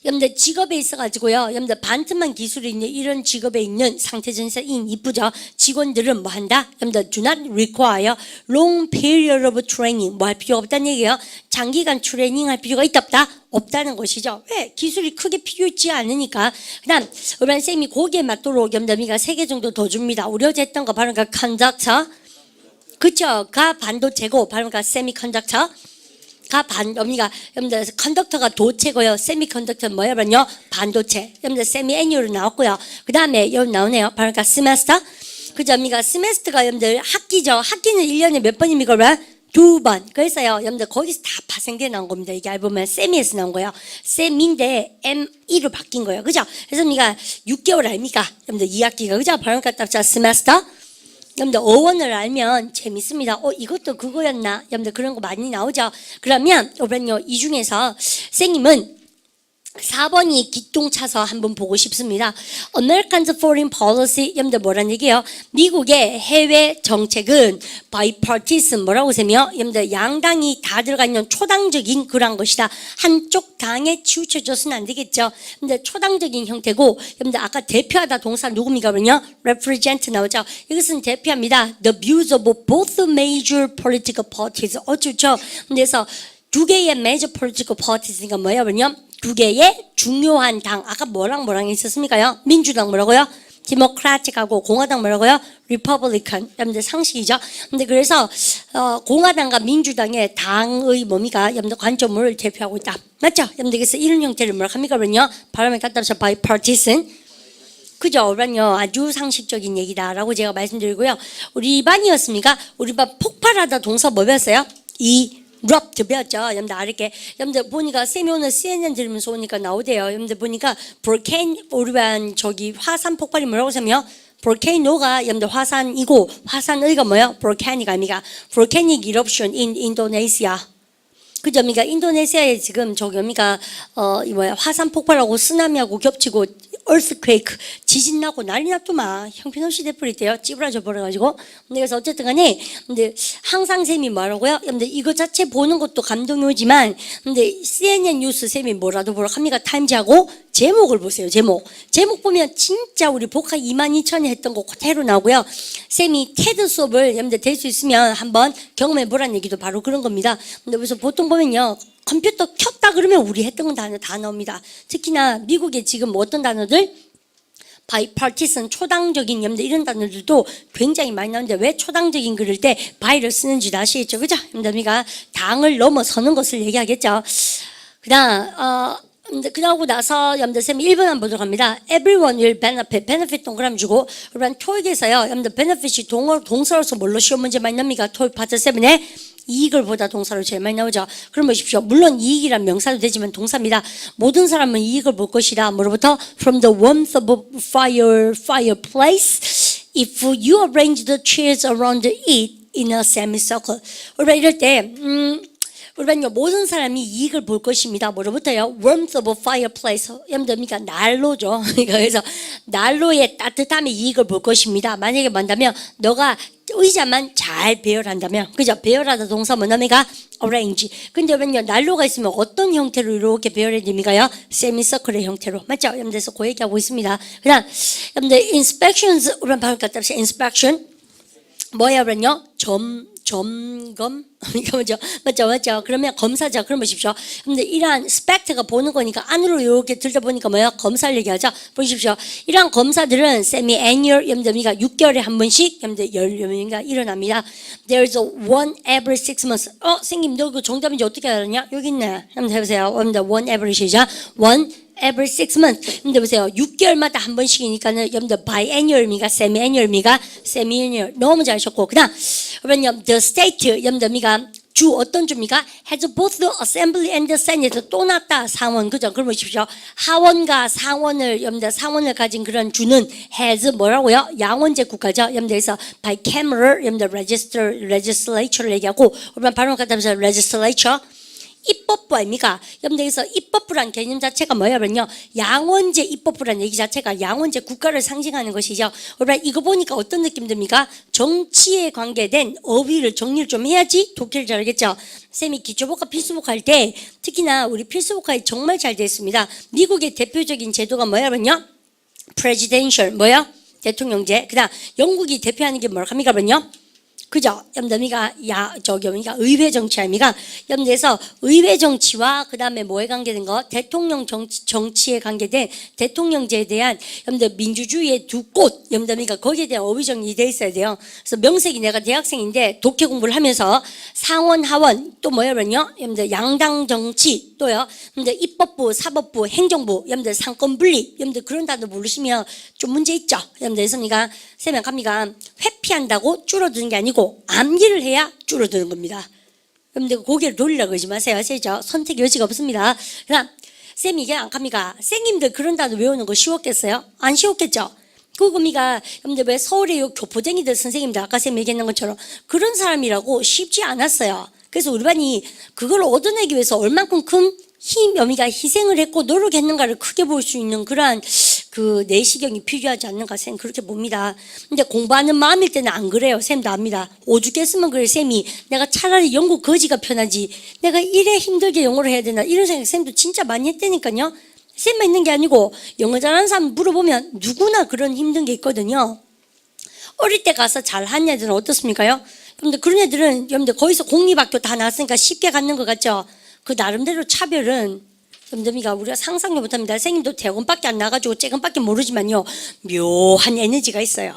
여러분들 직업에 있어가지고요. 여러분들 반틈만 기술이 있는 이런 직업에 있는 상태전사인 이쁘죠. 직원들은 뭐 한다? 여러분들 do not require long period of training. 뭐 할 필요가 없다는 얘기예요. 장기간 트레이닝 할 필요가 있다 없다? 없다는 것이죠. 왜? 기술이 크게 필요 있지 않으니까. 그 다음 우리 쌤이 거기에 맞도록 여러분들 3개 정도 더 줍니다. 우리 어제 했던 거 바로 conductor. 그쵸? 가 반도체고 바로 semiconductor. 여러분들 컨덕터가 도체고요. 세미컨덕터는 뭐냐면요 반도체. 여러분들 세미애니얼로 나왔고요. 그 다음에 여기 나오네요. 바로 스메스터. 그죠? 여러분들 스메스터가 여러분들 학기죠. 학기는 1년에 몇 번입니까? 2번. 그래서요. 여러분들 거기서 다 파생돼 나온 겁니다. 이게 알보면 세미에서 나온 거예요. 세미인데 M2로 바뀐 거예요. 그죠? 그래서 우리가 6개월 아닙니까? 여러분들 2학기가 그죠? 바로 스메스터. 여러분들 어원을 알면 재밌습니다. 이것도 그거였나? 여러분들 그런 거 많이 나오죠. 그러면 여러분요 이 중에서 선생님은 4번이 기똥차서 한번 보고 싶습니다. American Foreign Policy 여러분들 뭐란 얘기예요? 미국의 해외 정책은 bipartisan 뭐라고 세며 여러분들 양당이 다 들어가 있는 초당적인 그런 것이다. 한쪽 당에 치우쳐져서는 안 되겠죠. 근데 초당적인 형태고 여러분들 아까 대표하다 동사 누굽니까? 그러면요 represent 나오죠. 이것은 대표합니다. The views of both major political parties. 좋죠. 그래서 두 개의 major political parties가 뭐예요? 그러면 두 개의 중요한 당. 아까 뭐랑 있었습니까요? 민주당 뭐라고요? 디모크라틱하고 공화당 뭐라고요? 리퍼블리칸. 여러분들 상식이죠? 근데 그래서 공화당과 민주당의 당의 뭡니까? 여러분들 관점을 대표하고 있다. 맞죠? 여러분들 그래서 이런 형태를 뭐라고 합니까? 그러면요. 발음에 갖다 서 bipartisan. 그죠? 그러면요. 아주 상식적인 얘기다라고 제가 말씀드리고요. 우리 반이었습니까? 우리 반 폭발하다 동사 뭐 배웠어요? erupt 배웠죠. 여러분들 알게. 여러분들 보니까 쌤이 오늘 CNN 들으면서 오니까 나오대요. 여러분들 보니까 우리 반 화산 폭발이 뭐라고 하냐면 volcano가 여러분들 화산이고 화산의가 뭐예요? volcanic 아닙니까? volcanic eruption in Indonesia. 그죠? 그러니까 인도네시아에 지금 화산 폭발하고 쓰나미하고 겹치고 earthquake 지진 나고 난리 났더만 형편없이 돼버렸대요. 찌부러져 버려가지고. 그래서 어쨌든 간에 근데 항상 쌤이 뭐라고요? 여러분들 이거 자체 보는 것도 감동이 오지만 근데 CNN 뉴스 쌤이 뭐라도 보러 갑니까? 타임즈하고 제목을 보세요. 제목 보면 진짜 우리 복화 22,000에 했던 거 그대로 나오고요. 쌤이 테드 수업을 여러분들 될 수 있으면 한번 경험해 보라는 얘기도 바로 그런 겁니다. 근데 그래서 보통 보면요. 컴퓨터 켰다 그러면 우리 했던 건 다 나옵니다. 특히나 미국에 지금 어떤 단어들? bipartisan 초당적인 여러분들 이런 단어들도 굉장히 많이 나오는데 왜 초당적인 그럴 때 by를 쓰는지 아시겠죠? 그죠? 여러분들 당을 넘어서는 것을 얘기하겠죠. 그러고 나서 여러분들 쌤 1번 한번 보도록 합니다. Everyone will benefit. benefit 동그라미 주고 여러분 토익에서요. 여러분들 benefit이 동사로서 뭘로 시험 문제 많이 납니까? 토익 파트 7에 이익을 보다 동사로 제일 많이 나오죠. 그럼 보십시오. 물론 이익이란 명사도 되지만 동사입니다. 모든 사람은 이익을 볼 것이다. 뭐로부터? From the warmth of a fireplace. If you arrange the chairs around it in a semicircle. 우리가 이럴 때 우리는요 모든 사람이 이익을 볼 것입니다. 뭐로부터요? Warmth of a fireplace. 여러분들 난로죠. 그래서 난로의 따뜻함의 이익을 볼 것입니다. 만약에 만다면 너가 의자만 잘 배열한다면, 그죠? 배열하다 동사 뭐냐면가 arrange. 근데 여러분요 난로가 있으면 어떤 형태로 이렇게 배열해야 됩니까요? 세미서클의 형태로. 맞죠? 여러분들서 그 얘기하고 있습니다. 그다음 여러분들 inspections 우리는 바로 갖다 봅시다. inspection 뭐야 그러면요? 점검? 이거 맞죠? 그러면 검사죠. 그럼 보십시오. 근데 이러한 스펙트가 보는 거니까 안으로 이렇게 들여보니까 뭐야? 검사를 얘기하죠. 보십시오. 이러한 검사들은 semi-annual, 염점이가 6개월에 한 번씩 염점이가 일어납니다. There's one every 6 months. 선생님, 너 그 정답인지 어떻게 알았냐? 여기 있네. 한번 해보세요. one every 시작. one every 6 months. 근데 보세요. 6개월마다 한 번씩이니까는 여러분들 biannual입니까? semi-annual입니까? semi-annual. 너무 잘하셨고. 그다음 그러면 the state 여러분들 주 어떤 주입니까? has both the assembly and the senate. 또 났다. 상원. 그죠? 그럼 보십시오. 하원과 상원을 여러분들 상원을 가진 그런 주는 has 뭐라고요? 양원제 국가죠. 여러분들에서 bicameral 여러분들 legislature를 얘기하고 우리만 발음 갖다 보세요. legislature. 입법부 아닙니까? 여러분들에서 입법부란 개념 자체가 뭐냐면요. 양원제 입법부란 얘기 자체가 양원제 국가를 상징하는 것이죠. 여러분 이거 보니까 어떤 느낌 듭니까? 정치에 관계된 어휘를 정리를 좀 해야지 독해를 잘 알겠죠. 쌤이 기초복합 필수복합 할 때 특히나 우리 필수복합이 정말 잘 되어 있습니다. 미국의 대표적인 제도가 뭐냐면요. presidential 뭐야? 대통령제. 그다음 영국이 대표하는 게 뭐라고 합니까? 그러면요. 그죠? 여러분들이가 의회 정치 아닙니까? 여러분들에서 의회 정치와 그 다음에 뭐에 관계된 거? 대통령 정치에 관계된 대통령제에 대한 여러분들 민주주의의 두 꽃 여러분들이가 거기에 대한 어휘 정리돼 있어야 돼요. 그래서 명색이 내가 대학생인데 독해 공부를 하면서 상원 하원 또 뭐냐면요? 여러분들 양당 정치 또요. 여러분들 입법부 사법부 행정부 여러분들 상권 분리 여러분들 그런 단어 모르시면 좀 문제 있죠. 여러분들 그러니까 쌤이 갑니까? 회피한다고 줄어드는 게 아니고 암기를 해야 줄어드는 겁니다. 여러분들 고개를 돌리라고 하지 마세요. 아시죠? 선택 여지가 없습니다. 그다음 쌤이 이게 안 갑니까? 쌤님들 그런 단어 외우는 거 쉬웠겠어요? 안 쉬웠겠죠? 그겁니까? 여러분들 왜 서울의 교포쟁이들 선생님들 아까 쌤 얘기했는 것처럼 그런 사람이라고 쉽지 않았어요. 그래서 우리 반이 그걸 얻어내기 위해서 얼만큼 큰 여미가 희생을 했고 노력했는가를 크게 볼 수 있는 그러한 그 내시경이 필요하지 않는가 쌤 그렇게 봅니다. 근데 공부하는 마음일 때는 안 그래요. 쌤도 압니다. 오죽했으면 그래 쌤이 내가 차라리 영국 거지가 편하지 내가 이래 힘들게 영어를 해야 되나 이런 생각 쌤도 진짜 많이 했다니까요. 쌤만 있는 게 아니고 영어 잘하는 사람 물어보면 누구나 그런 힘든 게 있거든요. 어릴 때 가서 잘한 애들은 어떻습니까요? 근데 그런 애들은 여러분들 거기서 공립학교 다 나왔으니까 쉽게 갖는 것 같죠. 그 나름대로 차별은 여러분들 우리가 상상도 못합니다. 선생님도 대학원밖에 안 나가지고 쬐금밖에 모르지만요. 묘한 에너지가 있어요.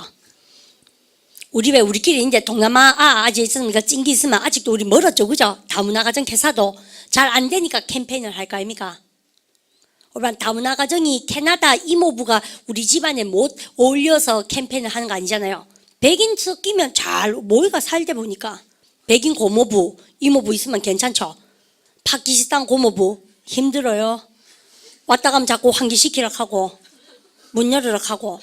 우리 왜 우리끼리 이제 동남아 아직 있으니까 찡기 있으면 아직도 우리 멀었죠. 그죠? 다문화 가정 개사도 잘 안 되니까 캠페인을 할 거 아닙니까? 그러면 다문화 가정이 캐나다 이모부가 우리 집안에 못 어울려서 캠페인을 하는 거 아니잖아요. 백인 섞이면 잘 모이가 살다 보니까 백인 고모부 이모부 있으면 괜찮죠. 파키스탄 고모부 힘들어요. 왔다 가면 자꾸 환기시키라 하고 문 열으라 하고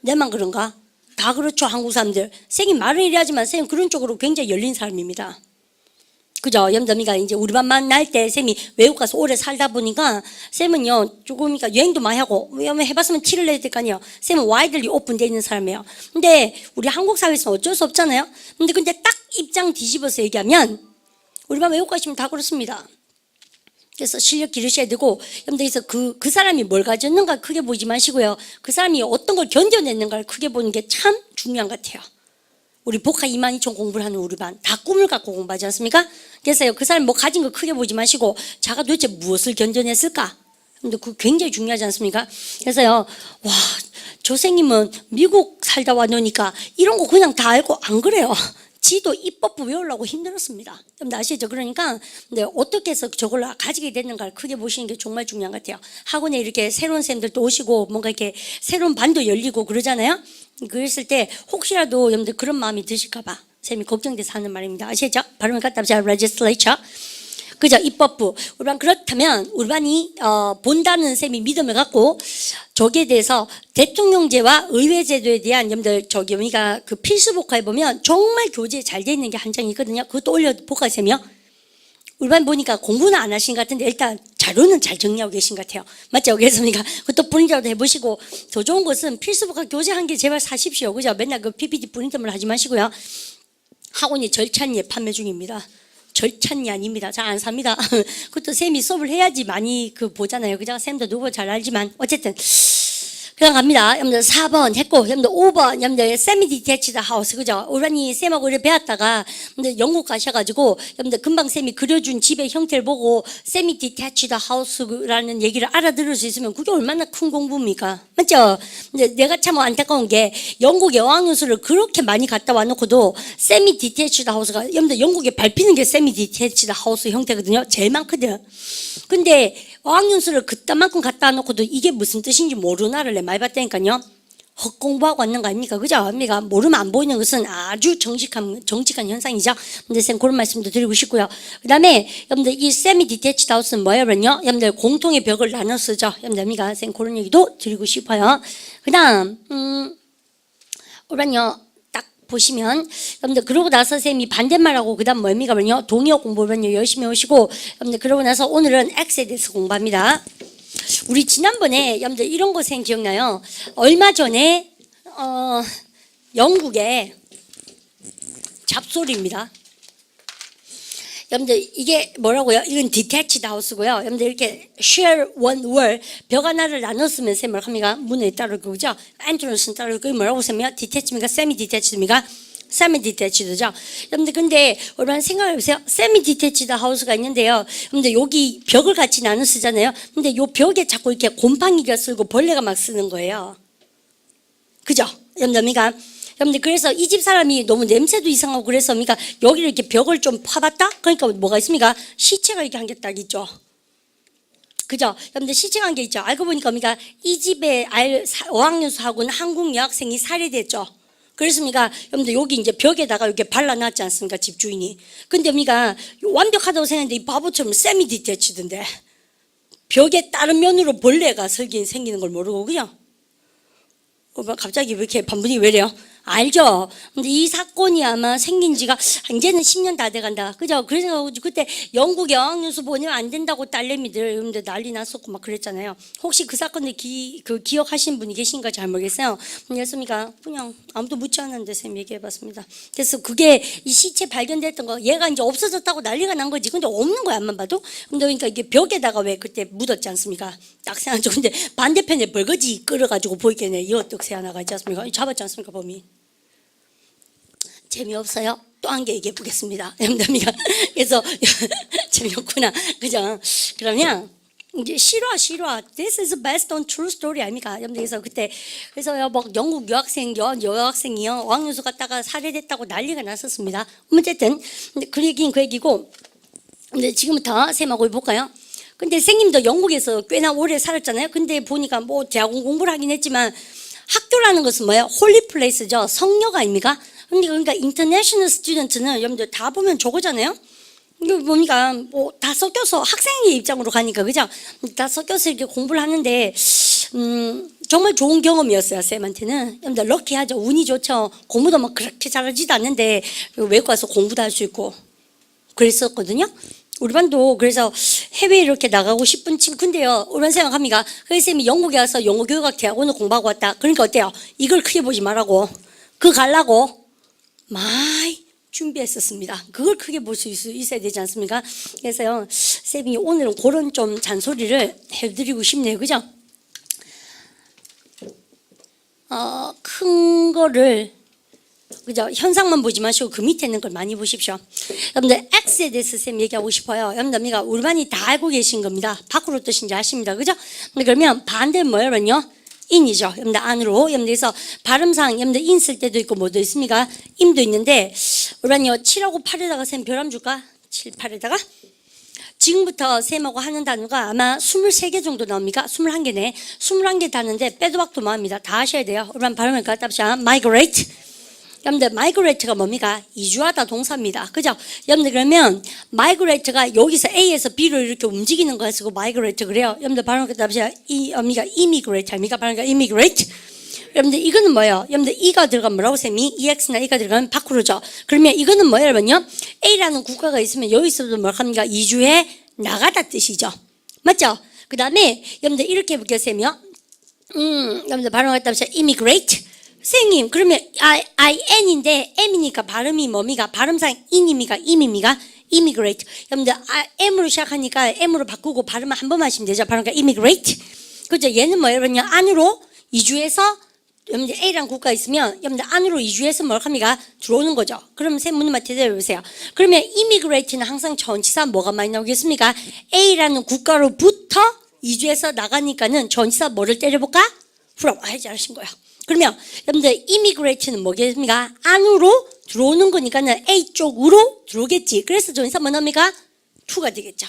내만 그런가? 다 그렇죠. 한국 사람들. 쌤이 말은 이래 하지만 쌤은 그런 쪽으로 굉장히 열린 사람입니다. 그죠? 염점이가 이제 우리 반 만날 때 쌤이 외국 가서 오래 살다 보니까 쌤은요 조금이니까 여행도 많이 하고 왜냐면 해봤으면 티를 내야 될 거 아니에요. 쌤은 와이드리 오픈되어 있는 사람이에요. 근데 우리 한국 사회에서는 어쩔 수 없잖아요. 근데 딱 입장 뒤집어서 얘기하면 우리 반 외국 가시면 다 그렇습니다. 그래서 실력 기르셔야 되고 여러분들께서 그 사람이 뭘 가졌는가 크게 보지 마시고요. 그 사람이 어떤 걸 견뎌냈는가를 크게 보는 게 참 중요한 것 같아요. 우리 복화 22,000 공부를 하는 우리 반 다 꿈을 갖고 공부하지 않습니까? 그래서요 그 사람이 뭐 가진 거 크게 보지 마시고 자가 도대체 무엇을 견뎌냈을까? 근데 그 굉장히 중요하지 않습니까? 그래서요 와 저 선생님은 미국 살다 와놓으니까 이런 거 그냥 다 알고 안 그래요. 지도 입법부 외우려고 힘들었습니다. 좀 아시죠? 그러니까 근데 어떻게 해서 저걸 가지게 됐는가를 크게 보시는 게 정말 중요한 것 같아요. 학원에 이렇게 새로운 쌤들도 오시고 뭔가 이렇게 새로운 반도 열리고 그러잖아요. 그랬을 때 혹시라도 여러분들 그런 마음이 드실까 봐 쌤이 걱정돼서 하는 말입니다. 아시죠? 발음을 갖다 합시다. legislature. 그죠? 입법부. 우리 반 그렇다면 우리 반이 본다는 쌤이 믿음을 갖고 저기에 대해서 대통령제와 의회제도에 대한 여러분들 저기 우리가 그 필수 복화해 보면 정말 교재에 잘 돼 있는 게 한 장이 있거든요. 그것도 올려 복화해 쌤이요. 우리 반 보니까 공부는 안 하신 것 같은데 일단 자료는 잘 정리하고 계신 것 같아요. 맞죠? 그래서 우리가 그것도 프린트라도 해보시고 더 좋은 것은 필수 복화 교재 한 개 제발 사십시오. 그죠? 맨날 그 PPT 프린트만 하지 마시고요. 학원이 절찬리에 판매 중입니다. 절찬리 아닙니다. 잘 안 삽니다. 그것도 쌤이 수업을 해야지 많이 그 보잖아요. 그죠? 쌤도 누구 잘 알지만 어쨌든 그냥 갑니다. 여러분들 4번 했고 여러분들 5번 여러분들 세미 디태치드 하우스 그죠? 우리 쌤하고 이렇게 배웠다가 여러분들 영국 가셔가지고 여러분들 금방 쌤이 그려준 집의 형태를 보고 세미 디태치드 하우스라는 얘기를 알아들을 수 있으면 그게 얼마나 큰 공부입니까? 맞죠? 근데 내가 참 안타까운 게 영국에 어학연수를 그렇게 많이 갔다 와놓고도 세미 디태치드 하우스가 여러분들 영국에 밟히는 게 세미 디태치드 하우스 형태거든요. 제일 많거든. 근데 어학연수를 그따만큼 갖다 놓고도 이게 무슨 뜻인지 모르나를 내 많이 봤다니까요. 헛공부하고 왔는 거 아닙니까? 그죠? 우리가 모르면 안 보이는 것은 아주 정직한 현상이죠. 근데 쌤 그런 말씀도 드리고 싶고요. 그 다음에 여러분들 이 세미 디태치드 하우스는 뭐예요? 여러분들 공통의 벽을 나눠 쓰죠. 여러분들 우리가 쌤 그런 얘기도 드리고 싶어요. 그 다음 우리는요. 보시면 여러분들 그러고 나서 쌤이 반대말하고 그다음 뭡니까? 동의어 공부를 열심히 하시고 여러분들 그러고 나서 오늘은 X에 대해서 공부합니다. 우리 지난번에 여러분들 이런 거 쌤 기억나요? 얼마 전에 영국의 잡소리입니다. 여러분들 이게 뭐라고요? 이건 detached house고요. 여러분들 이렇게 share one wall 벽 하나를 나눠 쓰면 쌤 뭐랍니까? 문에 따르고 그죠? entrance는 따르고 뭐라고 쌤이요? detached입니까? semi detached입니까? semi detached죠. 여러분들 근데 여러분 생각해 보세요. semi detached house가 있는데요. 여러분들 여기 벽을 같이 나눠 쓰잖아요. 근데 요 벽에 자꾸 이렇게 곰팡이가 쓸고 벌레가 막 쓰는 거예요. 그죠? 여러분들 여러분들 그래서 이 집 사람이 너무 냄새도 이상하고 그래서 그러니까 여기를 이렇게 벽을 좀 파봤다? 그러니까 뭐가 있습니까? 시체가 이렇게 한 개 딱 있죠. 그죠? 여러분들 시체가 한 개 있죠. 알고 보니까 그러니까 이 집에 어학연수하고는 한국 여학생이 살해됐죠. 그렇습니까? 여러분들 여기 이제 벽에다가 이렇게 발라놨지 않습니까? 집주인이. 근데 우리가 완벽하다고 생각했는데 이 바보처럼 세미 디태치던데 벽에 다른 면으로 벌레가 생기는 걸 모르고 그죠? 갑자기 왜 이렇게 반분이 왜 이래요? 알죠? 근데 이 사건이 아마 생긴 지가 이제는 10년 다 돼간다. 그죠? 그래서 그때 영국에 어학연수 보내면 안 된다고 딸내미들 여러분들 난리 났었고 막 그랬잖아요. 혹시 그 사건을 기억하시는 분이 계신가 잘 모르겠어요. 그렇습니까? 그냥 아무도 묻지 않았는데 쌤 얘기해봤습니다. 그래서 그게 이 시체 발견됐던 거 얘가 이제 없어졌다고 난리가 난 거지. 근데 없는 거야 안만 봐도. 근데 그러니까 이게 벽에다가 왜 그때 묻었지 않습니까? 딱 생각하죠. 근데 반대편에 벌거지 끌어가지고 보이겠네. 이 어떡새 하나가 있지 않습니까? 잡았지 않습니까 범인? 재미없어요? 또 한 개 얘기해 보겠습니다. 여러분들 그래서 재미없구나. 그죠? 그러면 이제 실화. This is based on true story 아닙니까? 여러분들 그래서 그때 그래서요 뭐 영국 여학생이요 어학연수 갔다가 살해됐다고 난리가 났었습니다. 어쨌든 근데 그 얘기는 그 얘기고 근데 지금부터 쌤하고 해볼까요? 근데 선생님도 영국에서 꽤나 오래 살았잖아요. 근데 보니까 뭐 대학원 공부를 하긴 했지만 학교라는 것은 뭐예요? 홀리 플레이스죠. 성역 아닙니까? 그러니까 인터내셔널 스튜던트는 여러분들 다 보면 저거잖아요. 이거 보니까 뭐 다 섞여서 학생의 입장으로 가니까 그죠? 다 섞여서 이렇게 공부를 하는데 정말 좋은 경험이었어요. 쌤한테는. 여러분들 럭키하죠. 운이 좋죠. 공부도 막 그렇게 잘하지도 않는데 외국 가서 공부도 할 수 있고 그랬었거든요. 우리 반도 그래서 해외에 이렇게 나가고 싶은 친구 근데요 우리 반 생각합니까? 그래서 쌤이 영국에 와서 영어교육학 대학원을 공부하고 왔다. 그러니까 어때요? 이걸 크게 보지 말라고 그 가려고 많이 준비했었습니다. 그걸 크게 볼 수 있어야 되지 않습니까? 그래서요 쌤이 오늘은 그런 좀 잔소리를 해드리고 싶네요. 그죠? 큰 거를 그죠? 현상만 보지 마시고 그 밑에 있는 걸 많이 보십시오. 여러분들 X에 대해서 쌤 얘기하고 싶어요. 여러분들 우리 반이 다 알고 계신 겁니다. 밖으로 뜻인지 아십니다. 그죠? 그러면 반대는 뭐예요? 인이죠. 여러분들 안으로. 여러분들 그래서 발음상 여러분들 인 쓸 때도 있고 뭐도 있습니까? 임도 있는데 우리 반이요 7하고 8에다가 쌤 별 한번 줄까? 7, 8에다가 지금부터 쌤하고 하는 단어가 아마 23개 정도 나옵니까? 21개네. 21개 단어인데 빼도 박도 뭐합니다. 다 하셔야 돼요. 우리 반 발음을 갖다 합시다. migrate 여러분들 migrate가 뭡니까? 이주하다 동사입니다. 그죠? 여러분들 그러면 migrate가 여기서 A에서 B로 이렇게 움직이는 거 가지고 migrate 그래요. 여러분들 발음을 답시다. 이 어미가 immigrate 아닙니까? 발음가 immigrate. 여러분들 이거는 뭐예요? 여러분들 E가 들어가면 뭐라고 쌤이? EX나 E가 들어가면 밖으로죠. 그러면 이거는 뭐예요 여러분요? A라는 국가가 있으면 여기서도 뭐 합니까? 이주해 나가다 뜻이죠. 맞죠? 그 다음에 여러분들 이렇게 볼게요 쌤이요. 여러분들 발음을 답시다. immigrate. 선생님 그러면 IN인데 M이니까 발음이 뭡니까? 발음상 인입니까? 임입니까? immigrate. 여러분들 M으로 시작하니까 M으로 바꾸고 발음을 한 번만 하시면 되죠. 발음가 immigrate. 그죠? 얘는 뭐예요? 여러분요? 안으로 이주해서 여러분들 A랑 국가 있으면 여러분들 안으로 이주해서 뭘 합니까? 들어오는 거죠. 그럼 쌤 문제만 대답해 보세요. 그러면 immigrate는 항상 전치사 뭐가 많이 나오겠습니까? A라는 국가로부터 이주해서 나가니까는 전치사 뭐를 때려볼까? from. 잘하신 거예요. 그러면 여러분들 immigrate는 뭐겠습니까? 안으로 들어오는 거니까는 A 쪽으로 들어오겠지. 그래서 전치사 뭐 나옵니까? to가 되겠죠.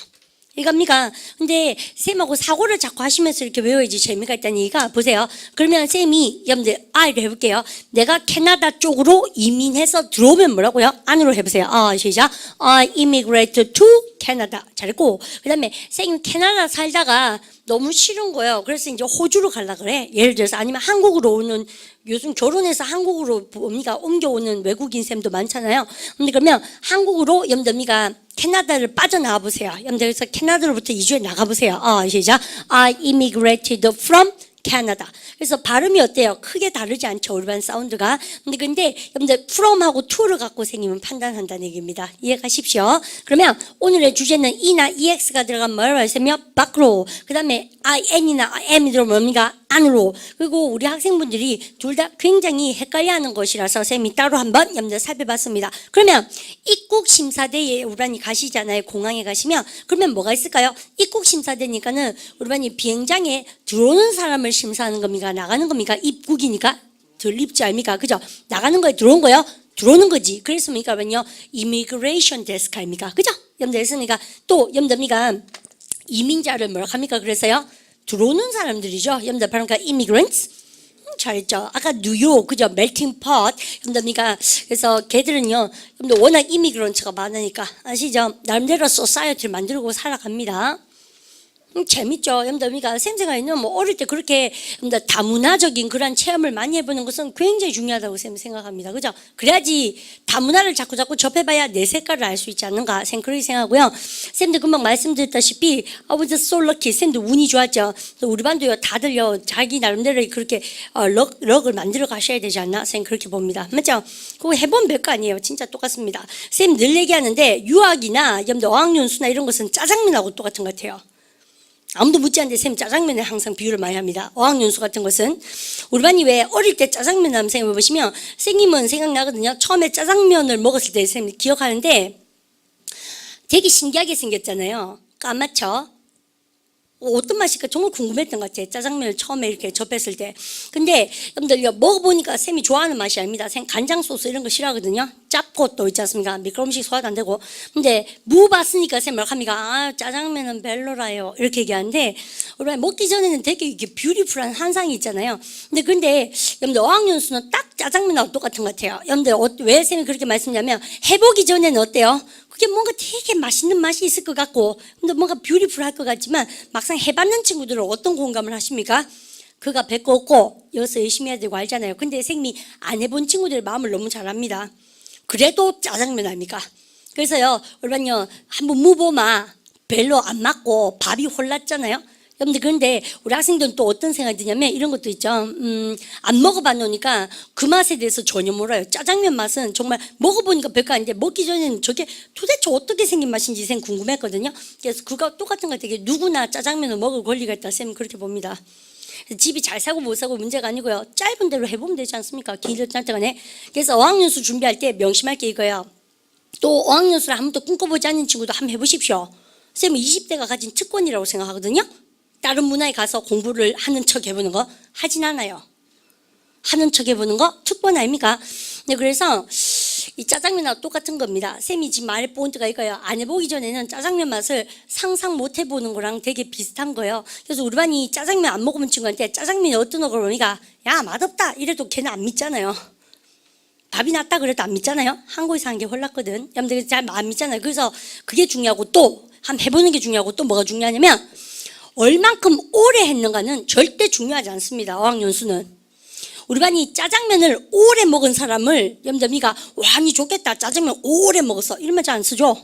이겁니까? 근데 쌤하고 사고를 자꾸 하시면서 이렇게 외워야지 재미가 있다는 얘기가 보세요. 그러면 쌤이 여러분들 I를 해볼게요. 내가 캐나다 쪽으로 이민해서 들어오면 뭐라고요? 안으로 해보세요. 시작. I immigrated to Canada. 잘했고 그 다음에 쌤이 캐나다 살다가 너무 싫은 거예요. 그래서 이제 호주로 가려고 그래. 예를 들어서 아니면 한국으로 오는 요즘 결혼해서 한국으로 뭡니까 옮겨오는 외국인 쌤도 많잖아요. 근데 그러면 한국으로 여러분들가 캐나다를 빠져나와 보세요. 여러분들 그래서 캐나다로부터 이주해 나가 보세요. 시작. I immigrated from Canada. 그래서 발음이 어때요? 크게 다르지 않죠. 일반 사운드가. 근데 여러분들 from하고 to를 갖고 생기면 판단한다는 얘기입니다. 이해가십시오. 그러면 오늘의 주제는 E나 EX가 들어간 뭐라고 했으면 밖으로. 그 다음에 IN이나 M이 들어오면 뭡니까? 안으로. 그리고 우리 학생분들이 둘 다 굉장히 헷갈려하는 것이라서 쌤이 따로 한번 여러분들 살펴봤습니다. 그러면 입국 심사대에 우리반이 가시잖아요. 공항에 가시면 그러면 뭐가 있을까요? 입국 심사대니까는 우리반이 비행장에 들어오는 사람을 심사하는 겁니까? 나가는 겁니까? 입국이니까 덜 입지 아닙니까? 그죠? 나가는 거에 들어온 거요? 들어오는 거지. 그래서 뭡니까? immigration desk 아닙니까? 그죠? 여러분들 했으니까 또 여러분들가 이민자를 뭐라고 합니까? 그래서요? 들어오는 사람들이죠. 여러분들 바로 immigrants. 잘했죠. 아까 뉴욕 그죠? melting pot. 여러분들 그래서 걔들은요. 여러분들 워낙 이미그런트가 많으니까 아시죠? 나름대로 소사이어티를 만들고 살아갑니다. 재밌죠. 여러분들 쌤생활 있는 뭐 어릴 때 그렇게 다문화적인 그런 체험을 많이 해보는 것은 굉장히 중요하다고 쌤 생각합니다. 그죠? 그래야지 다문화를 자꾸 접해봐야 내 색깔을 알 수 있지 않는가 쌤 그렇게 생각하고요. 쌤도 금방 말씀드렸다시피 I was so lucky. 쌤도 운이 좋았죠. 우리 반도요 다들요 자기 나름대로 그렇게 럭을 만들어 가셔야 되지 않나 쌤 그렇게 봅니다. 맞죠? 그거 해본 별거 아니에요. 진짜 똑같습니다. 쌤 늘 얘기하는데 유학이나 여러분들 어학연수나 이런 것은 짜장면하고 똑같은 것 같아요. 아무도 묻지 않는데 쌤 짜장면에 항상 비유를 많이 합니다. 어학연수 같은 것은 우리 반이 왜 어릴 때 짜장면 하면 쌤 보시면 쌤님은 생각나거든요. 처음에 짜장면을 먹었을 때 쌤 기억하는데 되게 신기하게 생겼잖아요. 까맣죠? 어떤 맛일까 정말 궁금했던 것 같아요. 짜장면을 처음에 이렇게 접했을 때. 근데 여러분들 먹어보니까 쌤이 좋아하는 맛이 아닙니다. 쌤 간장 소스 이런 거 싫어하거든요. 짭고 또 있지 않습니까? 미끄럼 음식 소화도 안 되고. 근데 무 봤으니까 쌤 뭐라 합니까? 짜장면은 별로라요. 이렇게 얘기하는데 우리 먹기 전에는 되게 이게 뷰티풀한 한상이 있잖아요. 근데 여러분들 어학연수는 딱 짜장면하고 똑같은 것 같아요. 여러분들 왜 쌤이 그렇게 말씀드리냐면 해보기 전에는 어때요? 그게 뭔가 되게 맛있는 맛이 있을 것 같고 근데 뭔가 뷰티풀할 것 같지만 막상 해봤는 친구들은 어떤 공감을 하십니까? 그가 배 꺾고 여기서 열심히 해야 되고 알잖아요. 근데 쌤이 안 해본 친구들의 마음을 너무 잘 압니다. 그래도 짜장면 아닙니까? 그래서요 여러분요 한번 무보마 별로 안 맞고 밥이 홀랐잖아요. 여러분들 그런데 우리 학생들은 또 어떤 생각이 드냐면 이런 것도 있죠. 안 먹어봤노니까 그 맛에 대해서 전혀 몰라요. 짜장면 맛은 정말 먹어보니까 별거 아닌데 먹기 전에는 저게 도대체 어떻게 생긴 맛인지 쌤 궁금했거든요. 그래서 그거 똑같은 것 같아요. 누구나 짜장면을 먹을 권리가 있다. 쌤은 그렇게 봅니다. 집이 잘 사고 못 사고 문제가 아니고요. 짧은 대로 해보면 되지 않습니까? 길을 짤때간에. 그래서 어학연수 준비할 때 명심할 게 이거예요. 또 어학연수를 한 번도 꿈꿔보지 않는 친구도 한번 해보십시오. 쌤은 20대가 가진 특권이라고 생각하거든요. 다른 문화에 가서 공부를 하는 척 해보는 거 하진 않아요. 하는 척 해보는 거 특권 아닙니까? 네, 그래서 이 짜장면하고 똑같은 겁니다. 쌤이 지금 말할 포인트가 이거예요. 안 해보기 전에는 짜장면 맛을 상상 못 해보는 거랑 되게 비슷한 거예요. 그래서 우리 반이 짜장면 안 먹어본 친구한테 짜장면이 어떤 거 그러니까 야 맛없다 이래도 걔는 안 믿잖아요. 답이 났다 그래도 안 믿잖아요. 한국에서 하는 게 홀랐거든. 여러분들 잘 안 믿잖아요. 그래서 그게 중요하고 또 한번 해보는 게 중요하고 또 뭐가 중요하냐면 얼만큼 오래 했는가는 절대 중요하지 않습니다. 어학연수는. 우리 반이 짜장면을 오래 먹은 사람을 염점이가 와, 니 좋겠다. 짜장면 오래 먹었어. 이러면 잘 안 쓰죠.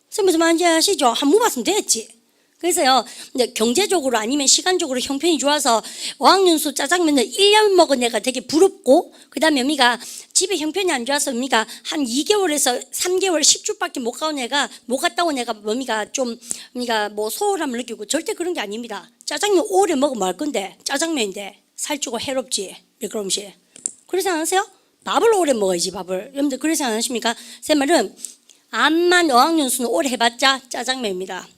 선생님 무슨 말인지 아시죠? 한 번 봤으면 됐지. 그래서요, 근데 경제적으로 아니면 시간적으로 형편이 좋아서 어학연수 짜장면을 1년 먹은 애가 되게 부럽고, 그 다음에 미가 집에 형편이 안 좋아서 미가 한 2개월에서 3개월 10주밖에 못 갔다 온 애가 미가 좀, 미가 뭐 소홀함을 느끼고 절대 그런 게 아닙니다. 짜장면 오래 먹으면 할 건데, 짜장면인데 살찌고 해롭지. 왜 그러지? 그러지 않으세요? 밥을 오래 먹어야지, 밥을. 여러분들 그러지 않으십니까? 제 말은, 암만 어학연수는 오래 해봤자 짜장면입니다.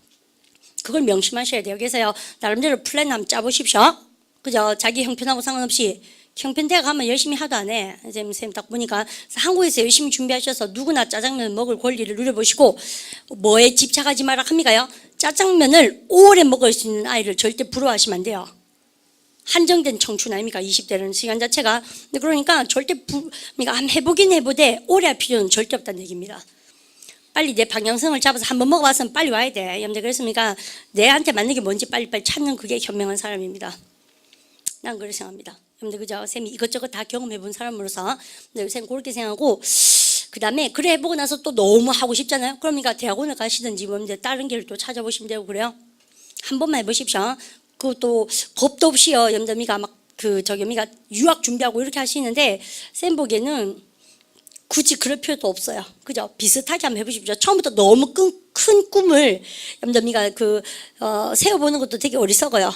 그걸 명심하셔야 돼요. 그래서요, 나름대로 플랜 한번 짜보십시오. 그죠? 자기 형편하고 상관없이. 형편대학 가면 열심히 하도 안 해. 선생님 딱 보니까 한국에서 열심히 준비하셔서 누구나 짜장면 먹을 권리를 누려보시고, 뭐에 집착하지 마라 합니까요? 짜장면을 오래 먹을 수 있는 아이를 절대 부러워하시면 안 돼요. 한정된 청춘 아닙니까? 20대라는 시간 자체가. 그러니까 절대 그러니까 한번 해보긴 해보되 오래 할 필요는 절대 없다는 얘기입니다. 빨리 내 방향성을 잡아서 한번 먹어봤으면 빨리 와야 돼. 여러분들 그랬습니까? 내한테 맞는 게 뭔지 빨리빨리 찾는 그게 현명한 사람입니다. 난 그렇게 생각합니다. 여러분들 그죠? 쌤이 이것저것 다 경험해본 사람으로서 쌤 그렇게 생각하고, 그 다음에 그래 해보고 나서 또 너무 하고 싶잖아요. 그러니까 대학원을 가시든지 뭐 다른 길을 또 찾아보시면 되고 그래요. 한 번만 해보십시오. 그것도 겁도 없이요. 여러분들 막 미가 유학 준비하고 이렇게 하시는데 쌤 보기에는 굳이 그럴 필요도 없어요. 그죠? 비슷하게 한번 해보십시오. 처음부터 너무 큰 꿈을 염점이가 세워보는 것도 되게 어리석어요.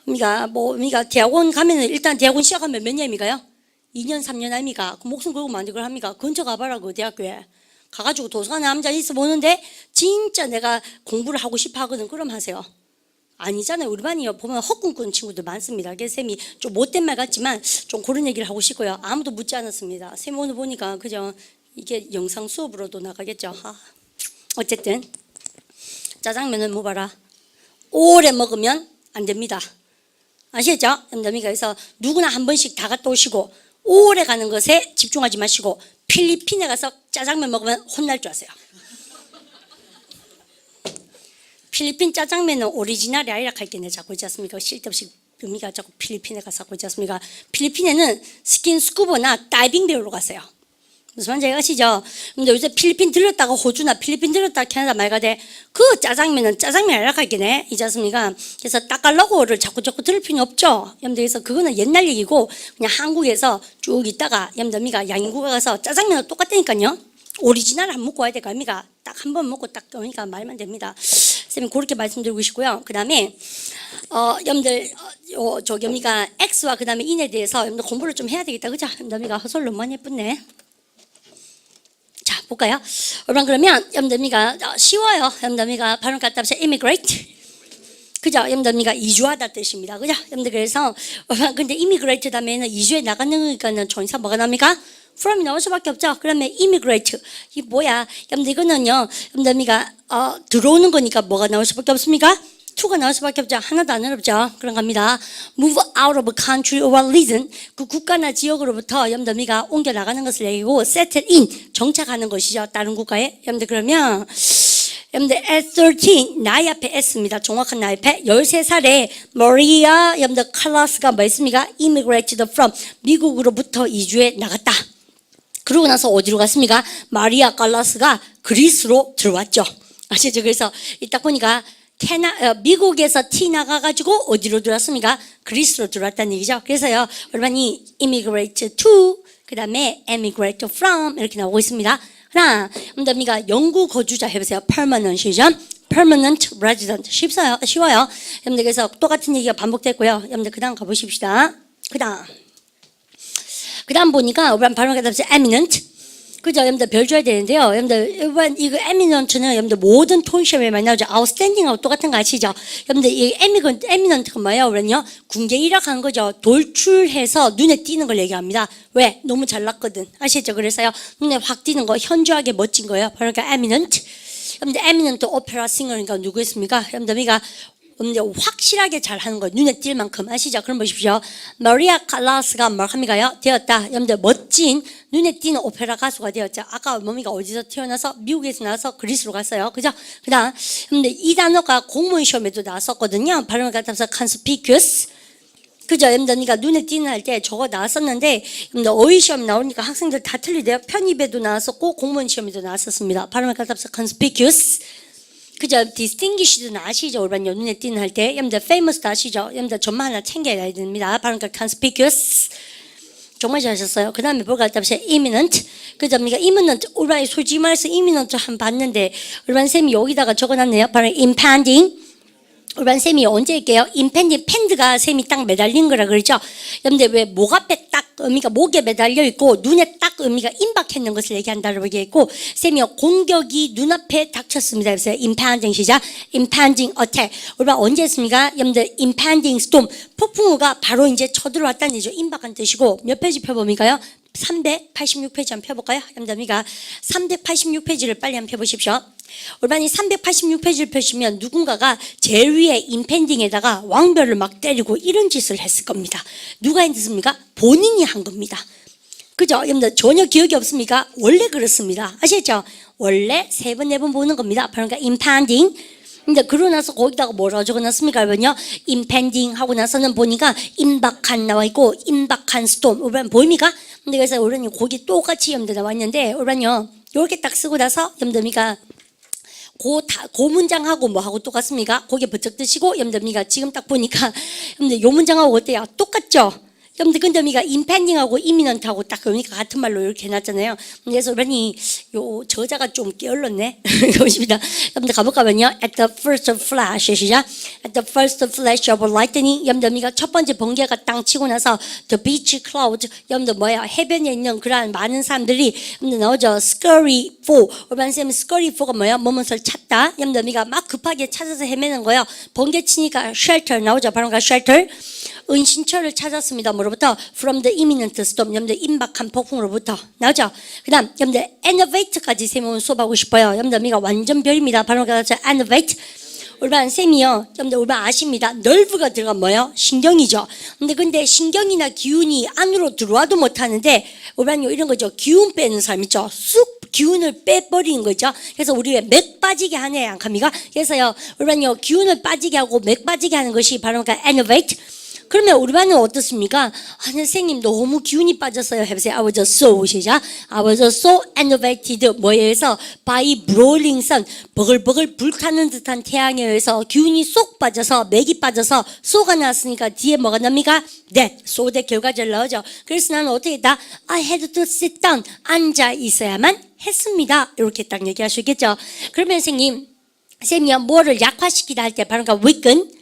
미가 대학원 가면은 일단 대학원 시작하면 몇 년입니까요? 2년, 3년 아닙니까? 그 목숨 걸고 만들 걸 합니까? 근처 가봐라, 그 대학교에. 가가지고 도서관에 앉아 있어 보는데 진짜 내가 공부를 하고 싶어 하거든. 그럼 하세요. 아니잖아요. 우리 반이 보면 헛꿈꾸는 친구들 많습니다. 그래서 쌤이 좀 못된 말 같지만 좀 그런 얘기를 하고 싶고요. 아무도 묻지 않았습니다. 쌤 오늘 보니까 그죠? 이게 영상 수업으로도 나가겠죠. 어쨌든 짜장면을 먹어라. 오래 먹으면 안 됩니다. 아시겠죠? 그래서 누구나 한 번씩 다 갔다 오시고 오래 가는 것에 집중하지 마시고 필리핀에 가서 짜장면 먹으면 혼날 줄 아세요. 필리핀 짜장면은 오리지널이 아니라 할게 내 자꾸 있지 않습니까? 쓸데없이 의미가 자꾸 필리핀에 가서 하고 있지 않습니까? 필리핀에는 스킨스쿠버나 다이빙 배우러 가세요. 무슨 말인지 아시죠? 근데 요새 필리핀 들렸다가 호주나 필리핀 들렸다가 캐나다 말가 돼. 그 짜장면은 짜장면 아니라 할게네. 있지 않습니까? 그래서 딱깔라고를 자꾸 들을 필요는 없죠. 여러분들 그래서 그거는 옛날 얘기고 그냥 한국에서 쭉 있다가 여러분들 양인국에 가서 짜장면은 똑같다니까요. 오리지널 안 먹고 와야 될 거 아닙니까? 딱 한 번 먹고 딱 오니까 말만 됩니다. 쌤이 그렇게 말씀드리고 싶고요. 그 다음에 여러분들 여미가 X와 그 다음에 인에 대해서 여러분들 공부를 좀 해야 되겠다. 그죠? 여미가 허설 너무 많이 예쁘네. 자 볼까요? 여러분 그러면 여러분들 쉬워요. 여러분들 발음 갖다 합시다. immigrate. 그죠? 여러분들 이주하다 뜻입니다. 그죠? 여러분들 그래서 근데 immigrate 다음에는 이주해 나가는 거니까는 전사 뭐가 납니까? from이 나올 수밖에 없죠. 그러면 immigrate 이 뭐야? 여러분들 이거는요. 여러분들 들어오는 거니까 뭐가 나올 수밖에 없습니까? to가 나올 수밖에 없죠. 하나도 안 어렵죠. 그런 겁니다. move out of a country or region 그 국가나 지역으로부터 여러분들 옮겨 나가는 것을 얘기고 settle in 정착하는 것이죠. 다른 국가에. 여러분들 그러면 여러분들 at 13 나이 앞에 S입니다. 정확한 나이 앞에 13살에 머리아 여러분들 칼라스가 뭐 있습니까? immigrated from 미국으로부터 이주해 나갔다. 그러고 나서 어디로 갔습니까? 마리아 칼라스가 그리스로 들어왔죠. 아시죠? 그래서 이따 보니까 미국에서 티 나가가지고 어디로 들어왔습니까? 그리스로 들어왔다는 얘기죠. 그래서요, 여러분이 immigrate to, 그 다음에 emigrate from 이렇게 나오고 있습니다. 하나, 여러분들 영구 거주자 해보세요. permanent이죠. permanent resident. 쉬워요. 여러분들 그래서 똑같은 얘기가 반복됐고요. 여러분들 그 다음 가보십시다. 그 다음 보니까 우리 발음을 갖다 합시다. eminent. 그죠? 여러분들 별 줘야 되는데요. 여러분들 이거 eminent는 여러분들 모든 토익 시험에 많이 나오죠. outstanding하고 똑같은 거 아시죠? 여러분들 이 eminent가 뭐예요? 그러면요 군계 일학한 거죠. 돌출해서 눈에 띄는 걸 얘기합니다. 왜? 너무 잘났거든. 아시죠? 그래서요 눈에 확 띄는 거, 현저하게 멋진 거예요. 그러니까 eminent. 여러분들 eminent opera singer니까 누구였습니까? 여러분들 확실하게 잘하는 거 눈에 띌 만큼 아시죠? 그럼 보십시오. 마리아 칼라스가 뭐 합니까요? 되었다. 여러분들 멋진 눈에 띄는 오페라 가수가 되었죠. 아까 뭡니까? 어디서 태어나서 미국에서 나와서 그리스로 갔어요. 그죠? 그다음 근데 이 단어가 공무원 시험에도 나왔었거든요. 발음을 갖다서 conspicuous. 그죠? 여러분들 그러니까 눈에 띄는 할 때 저거 나왔었는데 여러분들 어휘 시험 나오니까 학생들 다 틀리대요. 편입에도 나왔었고 공무원 시험에도 나왔었습니다. 발음을 갖다서 conspicuous. 그죠? distinguished는 아시죠? 올바른 눈에 띄는 할 때. 여러분들 famous도 아시죠? 여러분들 점만 하나 챙겨야 됩니다. 발음 conspicuous. 정말 잘하셨어요. 그 다음에 뭐가 있다면 imminent. 그죠? 그러니까 imminent. 올바른 솔직히 말해서 imminent 한 봤는데 올바른 쌤이 여기다가 적어놨네요. 바로 impending. 올바른 쌤이 언제 할게요? impending 펜드가 쌤이 딱 매달린 거라 그러죠. 여러분들 왜 목 앞에 딱 의미가 목에 매달려 있고 눈에 딱 의미가 임박했는 것을 얘기한다고 얘기했고 쌤이 공격이 눈앞에 닥쳤습니다. 그래서 impending 시작. impending attack. 올바른 언제 했습니까? 여러분들 impending storm. 폭풍우가 바로 이제 쳐들어왔다는 얘기죠. 임박한 뜻이고 몇 페이지 펴봅니까요? 386페이지 한번 펴볼까요? 여러분들 386페이지를 빨리 한번 펴보십시오. 올바니 386페이지를 펴시면 누군가가 제일 위에 임펜딩에다가 왕별을 막 때리고 이런 짓을 했을 겁니다. 누가 했습니까? 본인이 한 겁니다. 그죠? 여러분들 전혀 기억이 없습니까? 원래 그렇습니다. 아시겠죠? 원래 3번, 4번 보는 겁니다. 그러니까 impending. 근데 그러고 나서 거기다가 뭐라고 적어놨습니까? 여러분요? impending 하고 나서는 보니까 임박한 나와 있고 임박한 storm. 올바니 보입니까? 근데 그래서 올바니 거기 똑같이 여러분들 나와 있는데 올바니요 이렇게 딱 쓰고 나서 여러분들 고 문장하고 뭐하고 똑같습니까? 거기에 버쩍 드시고 여러분들 지금 딱 보니까 여러분들 요 문장하고 어때요? 똑같죠? 여러분들 근데 우리가 impending하고 imminent하고 딱 그러니까 같은 말로 이렇게 해놨잖아요. 그래서 그러니 요 저자가 좀 게을렀네. 보십니다. 여러분들 가볼까면요. At the first flash 시작. At the first flash of lightning. 여러분들 우리가 첫 번째 번개가 땅 치고 나서 the beach cloud. 여러분들 뭐야 해변에 있는 그러한 많은 사람들이 여러분들 나오죠. Scurry for. 올바른 쌤은 scurry for가 뭐야? 뭐뭇을 찾다. 여러분들 우리가 막 급하게 찾아서 헤매는 거예요. 번개 치니까 shelter 나오죠. 바로 shelter. 은신처를 찾았습니다. 뭐로부터? From the imminent storm. 여러분들 임박한 폭풍으로부터. 나오죠? 그 다음, 여러분들 innovate까지 쌤은 수업하고 싶어요. 여러분들 우리가 완전 별입니다. 바로 가서 innovate. 올바른 쌤이요. 여러분들 올바른 아십니다. nerve가 들어간 뭐예요? 신경이죠. 근데 신경이나 기운이 안으로 들어와도 못하는데 올바른요 이런 거죠. 기운 빼는 사람 있죠. 쑥 기운을 빼버리는 거죠. 그래서 우리 왜 맥 빠지게 하네 양합니까? 그래서요 올바른요 기운을 빠지게 하고 맥 빠지게 하는 것이 바로 innovate. 그러면 우리 반은 어떻습니까? 선생님 너무 기운이 빠졌어요. 해보세요. I was so 시작. I was so enervated. 뭐에 의해서 by broiling sun. 버글버글 불타는 듯한 태양에 의해서 기운이 쏙 빠져서 맥이 빠져서 쏘가 나왔으니까 뒤에 뭐가 납니까? That. so that 결과절 나오죠. 그래서 나는 어떻게 했다? I had to sit down. 앉아 있어야만 했습니다. 이렇게 딱 얘기할 수 있겠죠. 그러면 선생님이 뭐를 약화시키다 할 때 바로 weaken.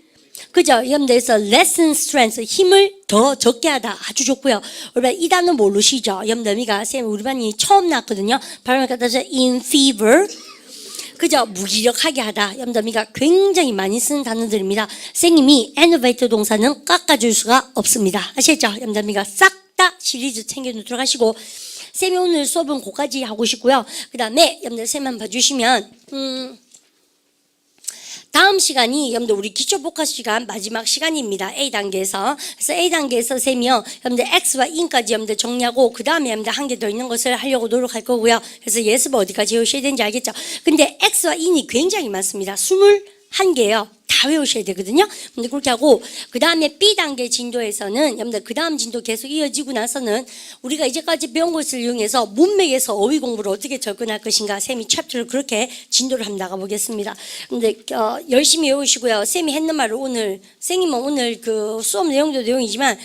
그죠? 여러분들에서 lesson strength 힘을 더 적게 하다 아주 좋고요. 우리 이 단어 모르시죠? 여러분들 쌤 우리 반이 처음 나왔거든요. 발음을 갖다서 in fever. 그죠? 무기력하게 하다. 여러분들 굉장히 많이 쓰는 단어들입니다. 선생님이 innovate 동사는 깎아줄 수가 없습니다. 아시겠죠? 여러분들 싹 다 시리즈 챙겨 놓도록 하시고 쌤이 오늘 수업은 거기까지 하고 싶고요. 그 다음에 여러분들 쌤만 봐주시면 다음 시간이 여러분들 우리 기초복합 시간 마지막 시간입니다. A단계에서. 그래서 A단계에서 쌤이요. 여러분들 X와 In까지 여러분들 정리하고 그 다음에 여러분들 한 개 더 있는 것을 하려고 노력할 거고요. 그래서 예습을 어디까지 외우셔야 되는지 알겠죠? 근데 X와 In이 굉장히 많습니다. 21개예요. 다 외우셔야 되거든요. 근데 그렇게 하고 그 다음에 B단계 진도에서는 여러분들 그 다음 진도 계속 이어지고 나서는 우리가 이제까지 배운 것을 이용해서 문맥에서 어휘 공부를 어떻게 접근할 것인가 쌤이 챕터를 그렇게 진도를 한번 나가보겠습니다. 근데 열심히 외우시고요. 쌤이 했는 말을 오늘 쌤님은 오늘 그 수업 내용도 내용이지만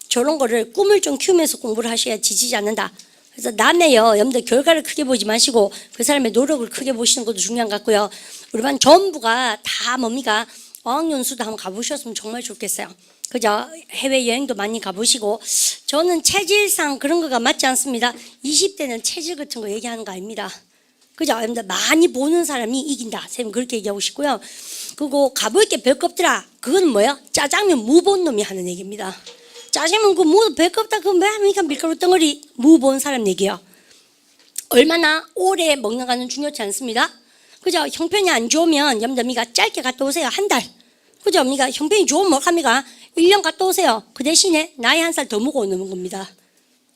저런 거를 꿈을 좀 키우면서 공부를 하셔야 지치지 않는다. 그래서 남의요, 여러분들 결과를 크게 보지 마시고 그 사람의 노력을 크게 보시는 것도 중요한 것 같고요. 우리 반 전부가 다 뭡니까? 어학연수도 한번 가보셨으면 정말 좋겠어요. 그죠? 해외여행도 많이 가보시고 저는 체질상 그런 거가 맞지 않습니다. 20대는 체질 같은 거 얘기하는 거 아닙니다. 그죠? 여러분들 많이 보는 사람이 이긴다. 선생님 그렇게 얘기하고 싶고요. 그리고 가볼 게 별거 없더라. 그건 뭐예요? 짜장면 무본 놈이 하는 얘기입니다. 짜장면 그 별거 없다. 그거 왜 합니까? 밀가루 덩어리 무본 사람 얘기요. 얼마나 오래 먹는가는 중요치 않습니다. 그죠? 형편이 안 좋으면 여러분들 짧게 갔다 오세요. 한 달. 그죠? 그러니까 형편이 좋으면 뭐 합니까? 1년 갔다 오세요. 그 대신에 나이 한 살 더 먹어 오는 겁니다.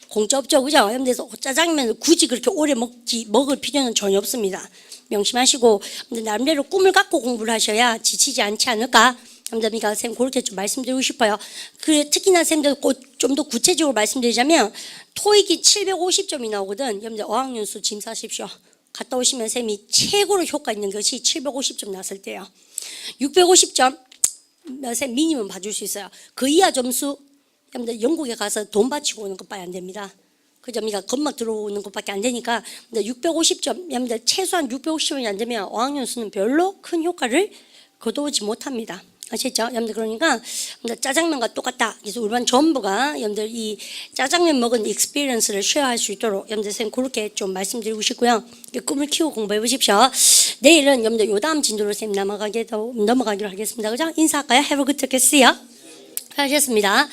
공짜 없죠, 그죠? 여러분들 짜장면 굳이 그렇게 오래 먹을 필요는 전혀 없습니다. 명심하시고, 근데 나름대로 꿈을 갖고 공부를 하셔야 지치지 않지 않을까? 여러분들, 쌤 그렇게 좀 말씀드리고 싶어요. 특히나 쌤들 좀 더 구체적으로 말씀드리자면, 토익이 750점이 나오거든. 여러분들 어학연수 짐사십시오. 갔다 오시면 쌤이 최고로 효과 있는 것이 750점 났을 때요. 650점, 쌤 미니멈 봐줄 수 있어요. 그 이하 점수, 여러분들 영국에 가서 돈 바치고 오는 것밖에 안 됩니다. 그죠? 그러니까 겁막 들어오는 것밖에 안 되니까 650점, 여러분들 최소한 650점이 안 되면 어학연수는 별로 큰 효과를 거두지 못합니다. 아시죠? 여러분들 그러니까 짜장면과 똑같다. 그래서 우리 반 전부가 여러분들 이 짜장면 먹은 익스피리언스를 쉐어할 수 있도록 여러분들 선생님 그렇게 좀 말씀드리고 싶고요. 꿈을 키우고 공부해 보십시오. 내일은 여러분들 요 다음 진도로 선생님 넘어가기로 하겠습니다. 그죠? 인사할까요? Have a good day. See you. 하셨습니다.